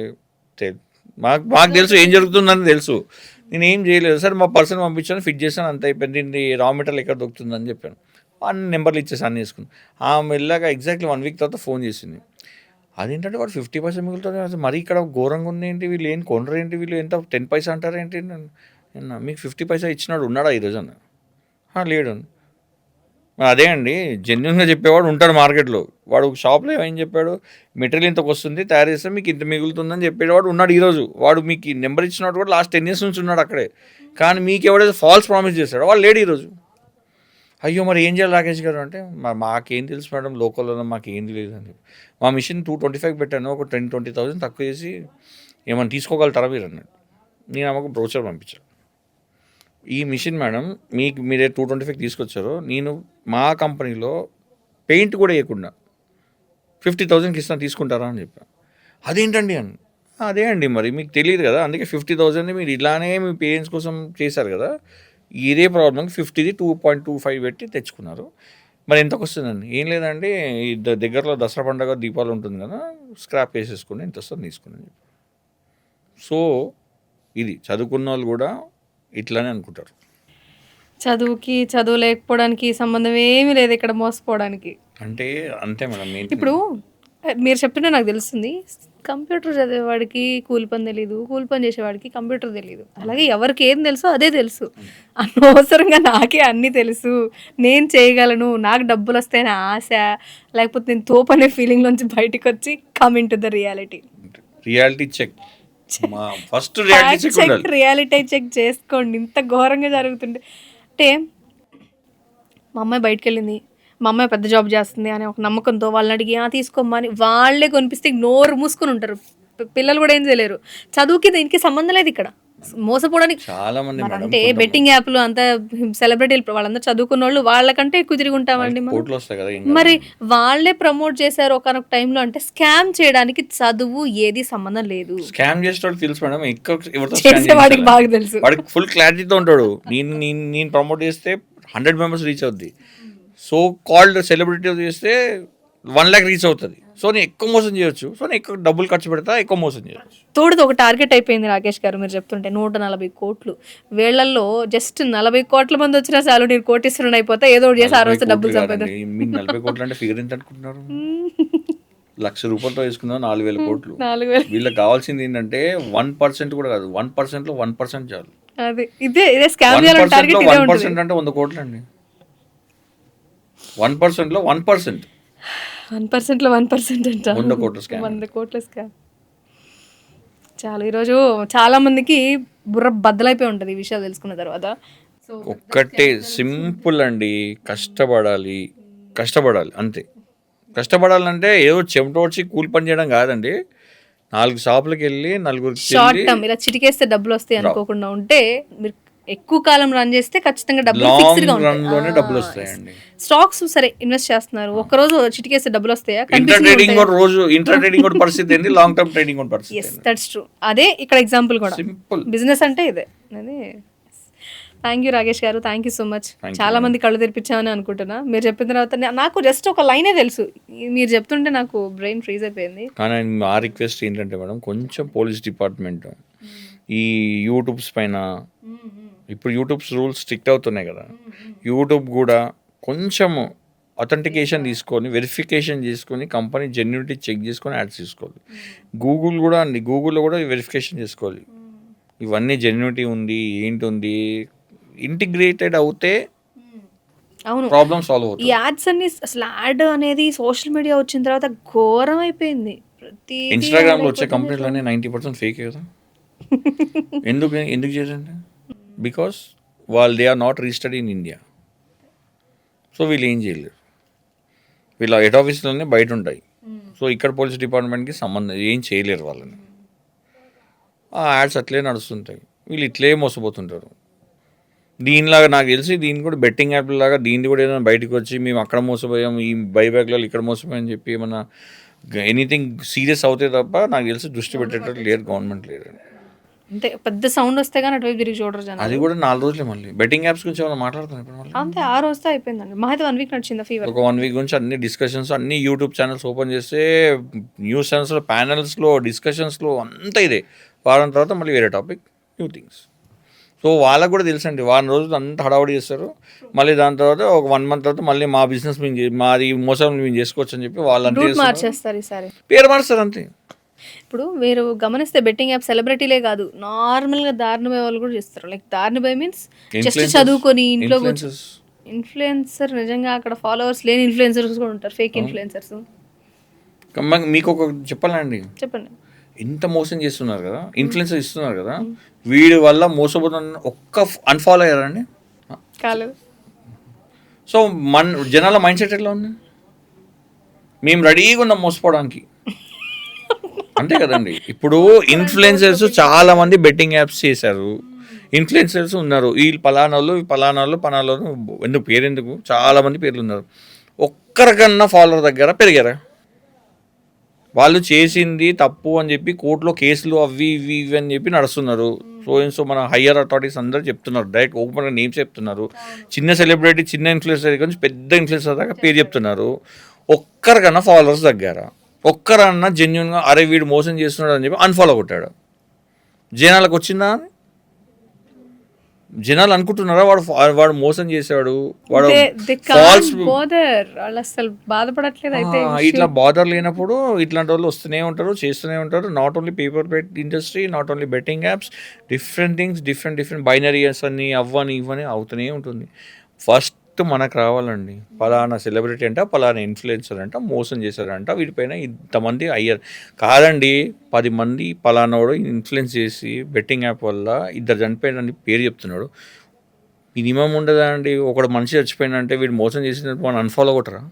మాకు తెలుసు ఏం జరుగుతుందని తెలుసు, నేను ఏం చేయలేదు. సరే మా పర్సన్ పంపించాను, ఫిట్ చేశాను, అంత అయిపోయింది, రా మెటీరియల్ ఎక్కడ దొరుకుతుందని చెప్పాను. అన్ని నెంబర్లు ఇచ్చేసి అన్ని వేసుకున్నాను. ఆమె వెళ్ళాక ఎగ్జాక్ట్లీ 1 week తర్వాత ఫోన్ చేసింది. అదేంటంటే వాడు 50% మిగులుతుంది, మరి ఇక్కడ ఘోరంగా ఉంది ఏంటి, వీళ్ళు ఏం కొనరు ఏంటి, వీళ్ళు ఎంత 10 పైసా అంటారు ఏంటి, మీకు 50 పైసా ఇచ్చినాడు ఉన్నాడా ఈరోజు అన్న, లేడు. అదే అండి, జెన్యున్గా చెప్పేవాడు ఉంటాడు మార్కెట్లో. వాడు షాప్లో ఏం చెప్పాడు, మెటీరియల్ ఇంతకు వస్తుంది, తయారు చేస్తే మీకు ఇంత మిగులుతుందని చెప్పేవాడు ఉన్నాడు ఈరోజు. వాడు మీకు నెంబర్ ఇచ్చినట్టు కూడా లాస్ట్ 10 years నుంచి ఉన్నాడు అక్కడే. కానీ మీకు ఎవడైతే ఫాల్స్ ప్రామిస్ చేశాడో వాడు లేడు ఈరోజు. అయ్యో మరి ఏం చేయాలి రాకేష్ గారు అంటే, మాకేం తెలుసు మేడం, లోకల్లో మాకేం తెలియదు అని చెప్పి. మా మిషన్ 225 పెట్టాను, ఒక 10,000-20,000 తక్కువ చేసి ఏమైనా తీసుకోగలుగుతారా మీరు అన్నాడు. నేను ఆమెకు బ్రోచర్ పంపించాను. ఈ మిషన్ మేడం మీరే 225 తీసుకొచ్చారు, నేను మా కంపెనీలో పెయింట్ కూడా వేయకుండా 50,000కి ఇస్తాను, తీసుకుంటారా అని చెప్పాను. అదేంటండి అని, అదే అండి మరి మీకు తెలియదు కదా, అందుకే 50,000 మీరు ఇలానే మీ పేరెంట్స్ కోసం చేశారు కదా, ఇదే ప్రాబ్లంకి 50ది 2.25 పెట్టి తెచ్చుకున్నారు, మరి ఎంతకు వస్తుందండి. ఏం లేదండి, ఈ దగ్గరలో దసరా పండుగ దీపావళి ఉంటుంది కదా, స్క్రాప్ వేసేసుకుని ఎంత వస్తుంది తీసుకుని. సో ఇది చదువుకున్న వాళ్ళు కూడా ఇట్లానే అనుకుంటారు. చదువు లేకపోవడానికి సంబంధం ఏమీ లేదు ఇక్కడ, మోసపోవడానికి. అంటే అంతే మేడం. ఇప్పుడు మీరు చెప్తుంటే నాకు తెలుస్తుంది, కంప్యూటర్ చదివేవాడికి కూలి పని తెలీదు, కూలి పని చేసేవాడికి కంప్యూటర్ తెలీదు. అలాగే ఎవరికి ఏం తెలుసో అదే తెలుసు. అనవసరంగా నాకే అన్నీ తెలుసు, నేను చేయగలను, నాకు డబ్బులు వస్తాయని ఆశ, లేకపోతే నేను తోపనే ఫీలింగ్లోంచి బయటకు వచ్చి coming to the reality check. First reality check చేసుకోండి. ఇంత ఘోరంగా జరుగుతుంటే అంటే, మా అమ్మాయి బయటకు వెళ్ళింది, మా అమ్మాయి పెద్ద జాబ్ చేస్తుంది అని ఒక నమ్మకంతో వాళ్ళని అడిగి తీసుకోమ్మా అని వాళ్ళే కొనిపిస్తే నోరు మూసుకొని ఉంటారు. పిల్లలు కూడా ఏం చేయలేరు. చదువుకి దీనికి సంబంధం లేదు ఇక్కడ, మోసపోవడానికి చాలా మంది. అంటే బెట్టింగ్ యాప్లు అంతా సెలబ్రిటీలు వాళ్ళందరూ చదువుకున్న వాళ్ళు, వాళ్ళకంటే ఎక్కువ తిరిగి ఉంటామండి మనం. మరి వాళ్ళే ప్రమోట్ చేశారు ఒకనొక టైంలో. అంటే స్కామ్ చేయడానికి చదువు ఏది సంబంధం లేదు. స్కామ్ చేసేవాడికి తెలుసు మేడం, చేసేవాడికి బాగా తెలుసు, వాడికి ఫుల్ క్లారిటీతో ఉంటాడు. నేను ప్రమోట్ చేస్తే 100 members రీచ్ అవుద్ది, సో కాల్డ్ సెలబ్రిటీ చేస్తే 1 lakh రీచ్ అవుతుంది. సో నేను ఎక్కువ మోసం చేయొచ్చు, సో నేను ఎక్కువ డబ్బులు ఖర్చు పెడతా, ఎక్కువ మోసం చేయొచ్చు. తోడుది ఒక టార్గెట్ అయిపోయింది రాకేష్ గారు మీరు చెప్తుంటే 140 కోట్లు వేళ్లలో జస్ట్ 40 కోట్ల మంది వచ్చినా చాలు నేను కోటీశ్వరుని అయిపోతా ఏదో ఒకటి చేసి ఆ రోజు డబ్బులు సంపాదించు. మీకు 40 కోట్లు అంటే ఫిగర్ ఎంత అనుకుంటున్నారు? ₹1,00,000 వేసుకుందాం 4,000 కోట్లు. 4,000 వీళ్ళకి కావాల్సింది ఏంటంటే 1% కూడా కాదు, 1%లో 1% చాలు. అది ఇదే స్కామ్ చేయాలని 1%లో టార్గెట్ ఇదే ఉంటుంది. 1% అంటే 100 కోట్లు అండి. 1%లో 1% 1%లో 1% అంట 100 కోట్ల స్కామ్. 100 కోట్ల స్కామ్. చాలా ఈరోజు చాలా మందికి బుర్ర బద్దలైపోయి ఉంటుంది ఈ విషయాలు తెలుసుకున్న తర్వాత. సో ఒక్కటే సింపుల్ అండి, కష్టపడాలి అంతే. కష్టపడాలంటే ఏదో చెమటోడ్చి కూలి పని చేయడం కాదండి. 4 షాపులకు వెళ్ళి నలుగురికి షార్ట్ టర్మ్ ఇలా చిటికేస్తే డబ్బులు వస్తాయి అనుకోకుండా ఉంటే మీరు ఎక్కువ కాలం రన్ చేస్తే ఖచ్చితంగా డబ్బులు ఫిక్స్డ్ గా లాంగ్ రన్ లోనే ఉంటాయి. డబ్బులు వస్తాయండి. స్టాక్స్ సరే ఇన్వెస్ట్ చేస్తున్నారు, ఒక రోజు చిటికేస్తే డబ్బులు వస్తాయా? ఇంటర్ ట్రేడింగ్ కూడా పరిస్థితి ఏంది, లాంగ్ టర్మ్ ట్రేడింగ్ కూడా పరిస్థితి ఎస్ దట్స్ ట్రూ. అదే ఇక్కడ ఎగ్జాంపుల్ కూడా సింపుల్. బిజినెస్ అంటే ఇదే. అది థ్యాంక్ యూ రాకేష్ గారు, థ్యాంక్ యూ సో మచ్. చాలా మంది కళ్ళు తెరిపించామని అనుకుంటున్నా. మీరు చెప్పిన తర్వాత నాకు జస్ట్ ఒక లైనే తెలుసు, మీరు చెప్తుంటే నాకు బ్రెయిన్ ఫ్రీజ్ అయిపోయింది. కానీ మా రిక్వెస్ట్ ఏంటంటే మేడం, కొంచెం పోలీస్ డిపార్ట్మెంట్ ఈ యూట్యూబ్స్ పైన, ఇప్పుడు యూట్యూబ్స్ రూల్స్ స్ట్రిక్ట్ అవుతున్నాయి కదా, యూట్యూబ్ కూడా కొంచెం అథెంటికేషన్ తీసుకొని వెరిఫికేషన్ చేసుకొని కంపెనీ జెన్యూనిటీ చెక్ చేసుకొని యాడ్స్ తీసుకోవాలి. గూగుల్ కూడా అండి, గూగుల్లో కూడా వెరిఫికేషన్ చేసుకోవాలి, ఇవన్నీ జెన్యూనిటీ ఉంది ఏంటి ఉంది, ఇంటిగ్రేటెడ్ అవుతే అవును ప్రాబ్లమ్ సాల్వ్ ఈ అవుతుంది. యాడ్స్ అన్ని అసలు యాడ్ అనేది సోషల్ మీడియా వచ్చిన తర్వాత ఘోరం అయిపోయింది. ప్రతి ఇన్స్టాగ్రామ్లో వచ్చే కంపెనీలన్నీ 90% ఫేక్ కదా. ఎందుకు చేయాలంటే because they are not registered in India. So వీళ్ళు ఏం చేయలేరు, వీళ్ళ హెడ్ ఆఫీస్లోనే బయట ఉంటాయి. సో ఇక్కడ పోలీస్ డిపార్ట్మెంట్కి సంబంధం ఏం చేయలేరు వాళ్ళని. ఆ యాడ్స్ అట్లే నడుస్తుంటాయి, వీళ్ళు ఇట్లే మోసపోతుంటారు. దీనిలాగా నాకు తెలిసి దీన్ని కూడా బెట్టింగ్ యాప్ లాగా దీన్ని కూడా ఏదైనా బయటకు వచ్చి మేము అక్కడ మోసపోయాం, ఈ బైబ్యాక్లో ఇక్కడ మోసపోయాం అని చెప్పి ఏమన్నా ఎనీథింగ్ సీరియస్ అవుతే తప్ప నాకు తెలిసి దృష్టి పెట్టేటట్టు లేరు, గవర్నమెంట్ లేరు. అంటే పెద్ద సౌండ్ వస్తే కానీ అటువైపు తిరిగి చూడరు జనాలు. అది కూడా 4 రోజులే. మళ్ళీ బెట్టింగ్ యాప్స్ గురించి ఏమైనా మాట్లాడుతున్నాం ఇప్పుడు మళ్ళీ. అంతే ఆ రోజుతో అయిపోయిందండి. మా అయితే 1 వీక్ నడిచింది ఫీవర్. ఒక 1 వీక్ నుంచి అన్ని డిస్కషన్స్, అన్ని యూట్యూబ్ ఛానల్స్ ఓపెన్ చేస్తే న్యూస్ ఛానల్స్లో ప్యానల్స్లో డిస్కషన్స్లో అంతా ఇదే. వారం తర్వాత మళ్ళీ వేరే టాపిక్, న్యూ థింగ్స్. సో వాళ్ళకు కూడా తెలుసండి, వారం రోజులు అంతా హడావుడి చేస్తారు. మళ్ళీ దాని తర్వాత ఒక 1 మంత్ తర్వాత మళ్ళీ మా బిజినెస్ మాది మోసం మేము చేసుకోవచ్చు అని చెప్పి వాళ్ళంతా మార్చేస్తారు ఈసారి, పేరు మారుస్తారు అంతే. ఇప్పుడు మీరు గమనిస్తే బెట్టింగ్ యాప్ సెలబ్రిటీలే కాదు, నార్మల్గా దారిన పోయే వాళ్ళు కూడా చేస్తారు. లైక్ దారిన పోయే మీన్స్ జస్ట్ చదువుకొని ఇంట్లో ఇన్ఫ్లుయెన్సర్. నిజంగా అక్కడ ఫాలోవర్స్ లేని ఇన్ఫ్లుయెన్సర్స్ కూడా ఉంటారు, ఫేక్ ఇన్ఫ్లుయెన్సర్స్. మీకు ఒక చెప్పాలండి, చెప్పండి. ఇంత మోసం చేస్తున్నారు కదా, ఇన్ఫ్లుయెన్సర్ ఇస్తున్నారు కదా, వీడి వల్ల మోసపోతున్న ఒక్క అన్ఫాలో అయ్యారండి కాలేదు. సో జనాల మైండ్ సెట్ ఎట్లా ఉంది, మేము రెడీగా ఉన్నాం మోసపోవడానికి, అంతే కదండి. ఇప్పుడు ఇన్ఫ్లుయెన్సర్స్ చాలా మంది బెట్టింగ్ యాప్స్ చేశారు, ఇన్ఫ్లుయెన్సర్స్ ఉన్నారు, వీళ్ళు పలానాలు ఎందుకు పేరు, ఎందుకు చాలా మంది పేర్లు ఉన్నారు. ఒక్కరికన్నా ఫాలోవర్ దగ్గర పెరిగారా? వాళ్ళు చేసింది తప్పు అని చెప్పి కోర్టులో కేసులు అవి ఇవి అని చెప్పి నడుస్తున్నారు. సో మన హయ్యర్ అథారిటీస్ అందరూ చెప్తున్నారు, డైరెక్ట్ ఓపెన్గా నేమ్స్ చెప్తున్నారు. చిన్న సెలబ్రిటీ, చిన్న ఇన్ఫ్లుయెన్సర్ నుంచి పెద్ద ఇన్ఫ్లుయెన్సర్ దాకా పేరు చెప్తున్నారు. ఒక్కరికన్నా ఫాలోవర్స్ తగ్గారా? ఒక్కరన్నా జెన్యున్గా అరే వీడు మోసం చేస్తున్నాడు అని చెప్పి అన్ఫాలో కొట్టాడు. జనాలకు వచ్చిందా? జనాలు అనుకుంటున్నారా వాడు మోసం చేశాడు, వాడు బాధపడట్లేదు. అయితే ఇట్లా బాధర్ లేనప్పుడు ఇట్లాంటి వాళ్ళు వస్తూనే ఉంటారు, చేస్తూనే ఉంటారు. Not only paper bet industry, not only betting apps, different things, different binaries అని అవ్వని ఇవ్వని అవుతూనే ఉంటుంది. ఫస్ట్ మనకు రావాలండి, పలానా సెలబ్రిటీ అంట, పలానా ఇన్ఫ్లుయెన్సర్ అంట మోసం చేశారంట, వీటిపైన ఇంతమంది అయ్యారు కాదండి. 10 మంది పలానాడు ఇన్ఫ్లుయెన్స్ చేసి బెట్టింగ్ యాప్ వల్ల 2 చనిపోయినని పేరు చెప్తున్నాడు. మినిమం ఉండదా అండి? ఒకడు మనిషి చచ్చిపోయినంటే వీడు మోసం చేసినట్టు మనం అన్ఫాలో కొట్టరా?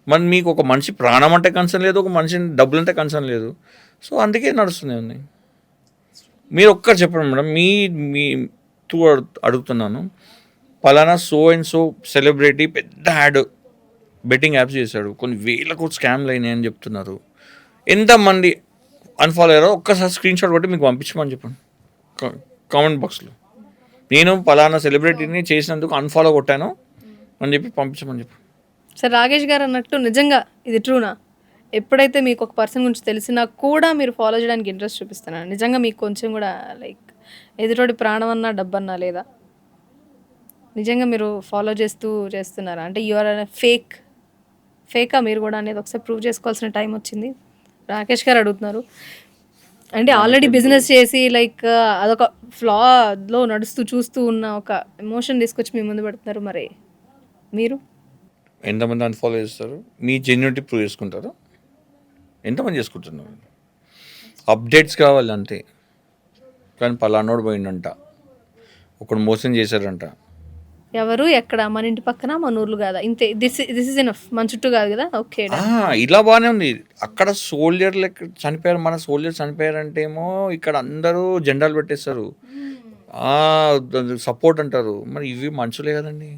మరి మీకు ఒక మనిషి ప్రాణం అంటే కన్సర్న్ లేదు, ఒక మనిషి డబ్బులు అంటే కన్సర్న్ లేదు. సో అందుకే నడుస్తుంది ఉంది. మీరు ఒక్కరు చెప్పండి మేడం, మీ అడుగుతున్నాను, పలానా సో అండ్ సో సెలబ్రిటీ పెద్ద యాడ్ బెట్టింగ్ యాప్స్ చేశాడు, కొన్ని వేల కోట్ల స్కామ్లు అయినాయి అని చెప్తున్నారు. ఎంతమంది అన్ఫాలో అయ్యారో ఒక్కసారి స్క్రీన్ షాట్ కొట్టి మీకు పంపించమని చెప్పండి కామెంట్ బాక్స్లో. నేను పలానా సెలబ్రిటీని చేసినందుకు అన్ఫాలో కొట్టాను అని చెప్పి పంపించమని చెప్పండి. సార్ రాకేష్ గారు అన్నట్టు నిజంగా ఇది ట్రూనా? ఎప్పుడైతే మీకు ఒక పర్సన్ గురించి తెలిసినా కూడా మీరు ఫాలో చేయడానికి ఇంట్రెస్ట్ చూపిస్తున్నారు, నిజంగా మీకు కొంచెం కూడా లైక్ ఎదుటోడి ప్రాణం అన్నా డబ్బన్నా లేదా? నిజంగా మీరు ఫాలో చేస్తున్నారా? అంటే యు ఆర్ ఫేకా మీరు కూడా అనేది ఒకసారి ప్రూవ్ చేసుకోవాల్సిన టైం వచ్చింది. రాకేష్ గారు అడుగుతున్నారు. అంటే ఆల్రెడీ బిజినెస్ చేసి లైక్ అదొక ఫ్లాలో నడుస్తూ చూస్తూ ఉన్న ఒక ఎమోషన్ తీసుకొచ్చి మీ ముందు పెడుతున్నారు. మరి మీరు ఎంతమంది అన్ఫాలో చేస్తారు? మీ జెన్యూనిటీ ప్రూవ్ చేసుకుంటారు. ఎంతమంది చేసుకుంటున్నారు? అప్డేట్స్ కావాలి అంతే. కానీ పలానోడు పోయిండంట, ఒకడు మోసం చేశారంట. ఎవరు ఎక్కడ? మన ఇంటి పక్కన, మన ఊర్లు కాదా? ఇంతే. This is enough. మన చుట్టూ కాదు కదా. ఓకే, ఇలా బాగానే ఉంది. అక్కడ సోల్జర్లు చనిపోయారు, మన సోల్జర్స్ చనిపోయారంటే ఏమో ఇక్కడ అందరూ జెండాలు పెట్టేస్తారు, సపోర్ట్ అంటారు. మరి ఇవి మనుషులే కదండి,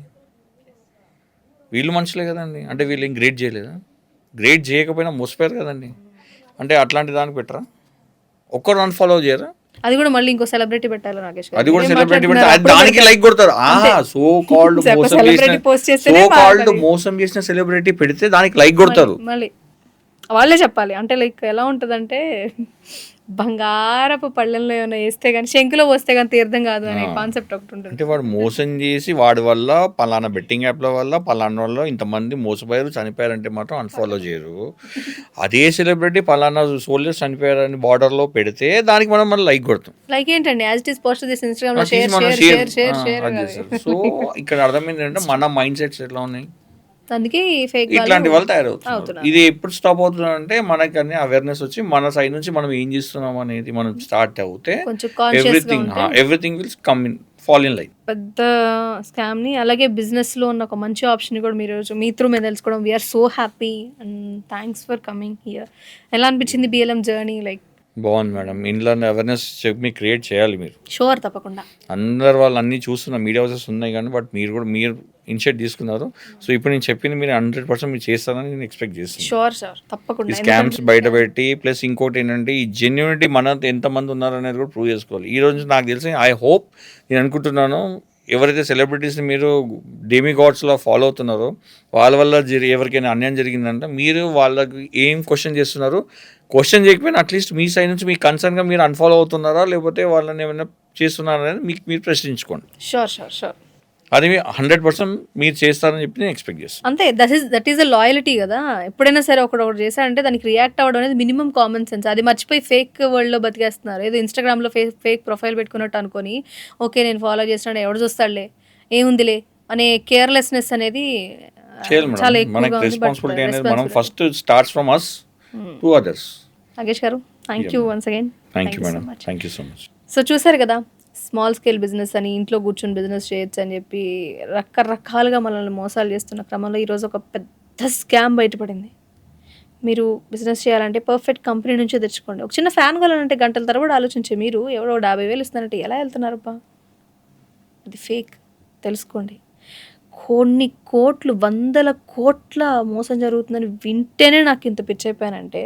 వీళ్ళు మనుషులే కదండి. అంటే వీళ్ళు ఏం గ్రేట్ చేయలేదా? గ్రేట్ చేయకపోయినా మోసపోయారు కదండి. అంటే అట్లాంటి దానికి పెట్టరా? ఒక్కరు అన్ఫాలో చేయరా? అది కూడా మళ్ళీ ఇంకో సెలబ్రిటీ పెట్టాలి రాకేష్ గారు. అది కూడా ఏం సెలబ్రిటీ మాట్లాడుతున్నారు? పెడితే దానికి లైక్ కొడతారు. సో కాల్డ్ మోసం celebrity post చేస్తేనే మోసం చేసిన సెలబ్రిటీ పెడితే దానికి లైక్ కొడతారు. మళ్ళీ వాళ్ళే చెప్పాలి. అంటే లైక్ ఎలా ఉంటుందంటే బంగారపు పళ్ళెంలో ఏమైనా వేస్తే కానీ, శంకులో పోస్తే కానీ తీర్థం కాదు అనే కాన్సెప్ట్ ఒకటి ఉంటుంది. అంటే వాడు మోసం చేసి వాడి వల్ల పలానా బెట్టింగ్ యాప్ల వల్ల పలానా వల్ల ఇంతమంది మోసపోయారు చనిపోయారంటే మాత్రం అన్ఫాలో చేయరు. అదే సెలబ్రిటీ పలానా సోల్జర్స్ చనిపోయారని బార్డర్లో పెడితే దానికి మనం మళ్ళీ లైక్ కొడతాం. లైక్ ఏంటండి, as it is post this Instagram లో సో ఇక్కడ అర్థమైంది అంటే మన మైండ్ సెట్స్ ఎట్లా ఉన్నాయి, అందుకే ఫేక్ ఇట్లాంటి వాళ్ళు తయారవుతున్నారు. ఇది ఎప్పుడు స్టాప్ అవుతుంది అంటే మనకి అన్ని అవేర్నెస్ వచ్చి మన సైడ్ నుంచి మనం ఏం చేస్తున్నాం అనేది మనం స్టార్ట్ అవుతే everything will come in fall in line. పెద్ద స్కామ్ ని, అలాగే బిజినెస్ లో ఉన్న ఒక మంచి ఆప్షన్ కూడా మీరు మీ త్రూ మీద తెలుసుకోవడం, we are so happy and thanks for coming here. ఎలా అనిపించింది BLM జర్నీ? లైక్ బాగుంది మేడం. ఇంట్లో అవేర్నెస్ చెప్పి క్రియేట్ చేయాలి మీరు. షూర్, తప్పకుండా. అందరు వాళ్ళు అన్నీ చూస్తున్న మీడియా హౌసెస్ ఉన్నాయి కానీ బట్ మీరు ఇనిషియేట్ తీసుకున్నారు. సో ఇప్పుడు నేను చెప్పింది మీరు 100% మీరు చేస్తారని నేను ఎక్స్పెక్ట్ చేస్తున్నాను. షూర్ తప్పకుండా. ఈ స్కామ్స్ బయట పెట్టి ప్లస్ ఇంకోటి ఏంటంటే ఈ జెన్యూనిటీ మన ఎంతమంది ఉన్నారు అనేది కూడా ప్రూవ్ చేసుకోవాలి. ఈ రోజు నాకు తెలిసి ఐ హోప్, నేను అనుకుంటున్నాను ఎవరైతే సెలబ్రిటీస్ని మీరు డెమి గాడ్స్లో ఫాలో అవుతున్నారో వాళ్ళ వల్ల ఎవరికైనా అన్యాయం జరిగిందంటే మీరు వాళ్ళకి ఏం క్వశ్చన్ చేస్తున్నారు, క్వశ్చన్ చేయకపోయినా అట్లీస్ట్ మీ సైడ్ నుంచి మీ కన్సర్న్గా మీరు అన్ఫాలో అవుతున్నారా లేకపోతే వాళ్ళని ఏమైనా చేస్తున్నారా అనేది మీరు ప్రశ్నించుకోండి. షూర్ అది 100% మీరు చేస్తారని చెప్పి నేను ఎక్స్పెక్ట్ చేస్తాను. అంతే. దట్ ఈస్ అ లాయల్టీ కదా. ఎప్పుడైనా సరే ఒకటి చేశారంటే దానికి రియాక్ట్ అవ్వడం అనేది మినిమం కామన్ సెన్స్. అది మర్చిపోయి ఫేక్ వరల్డ్లో బతికేస్తున్నారు. ఏదో ఇన్స్టాగ్రామ్లో ఫేక్ ప్రొఫైల్ పెట్టుకున్నట్టు అనుకొని ఓకే నేను ఫాలో చేస్తున్నాను ఎవడు చూస్తాడులే ఏముందిలే అనే కేర్లెస్నెస్ అనేది చాలా మనకి రెస్పాన్సిబిలిటీ అనేది మనం first starts from us to others. Nagesh గారు, thank you once again. Thank you madam, thank you so much. So చూసారు కదా, స్మాల్ స్కేల్ బిజినెస్ అని, ఇంట్లో కూర్చొని బిజినెస్ చేయొచ్చు అని చెప్పి రకరకాలుగా మనల్ని మోసాలు చేస్తున్న క్రమంలో ఈరోజు ఒక పెద్ద స్కామ్ బయటపడింది. మీరు బిజినెస్ చేయాలంటే పర్ఫెక్ట్ కంపెనీ నుంచే తెచ్చుకోండి. ఒక చిన్న ఫ్యాన్ కొనాలంటే గంటల తరబడి ఆలోచించే మీరు ఎవడో 50,000 ఇస్తున్నారంటే ఎలా వెళ్తున్నారబ్బా? అది ఫేక్, తెలుసుకోండి. కొన్ని కోట్లు, 100 కోట్ల మోసం జరుగుతుందని వింటేనే నాకు ఇంత పిచ్చైపోయానంటే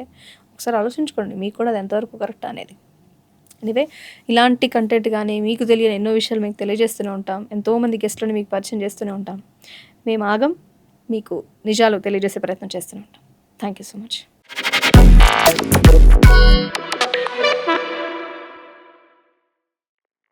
ఒకసారి ఆలోచించుకోండి మీకు కూడా అది ఎంతవరకు కరెక్ట్ అనేది. ఎనివే, ఇలాంటి కంటెంట్ కానీ మీకు తెలియని ఎన్నో విషయాలు మీకు తెలియజేస్తూనే ఉంటాం. ఎంతోమంది గెస్ట్లను మీకు పరిచయం చేస్తూనే ఉంటాం. మేము ఆగం, మీకు నిజాలు తెలియజేసే ప్రయత్నం చేస్తూనే ఉంటాం. Thank you so much.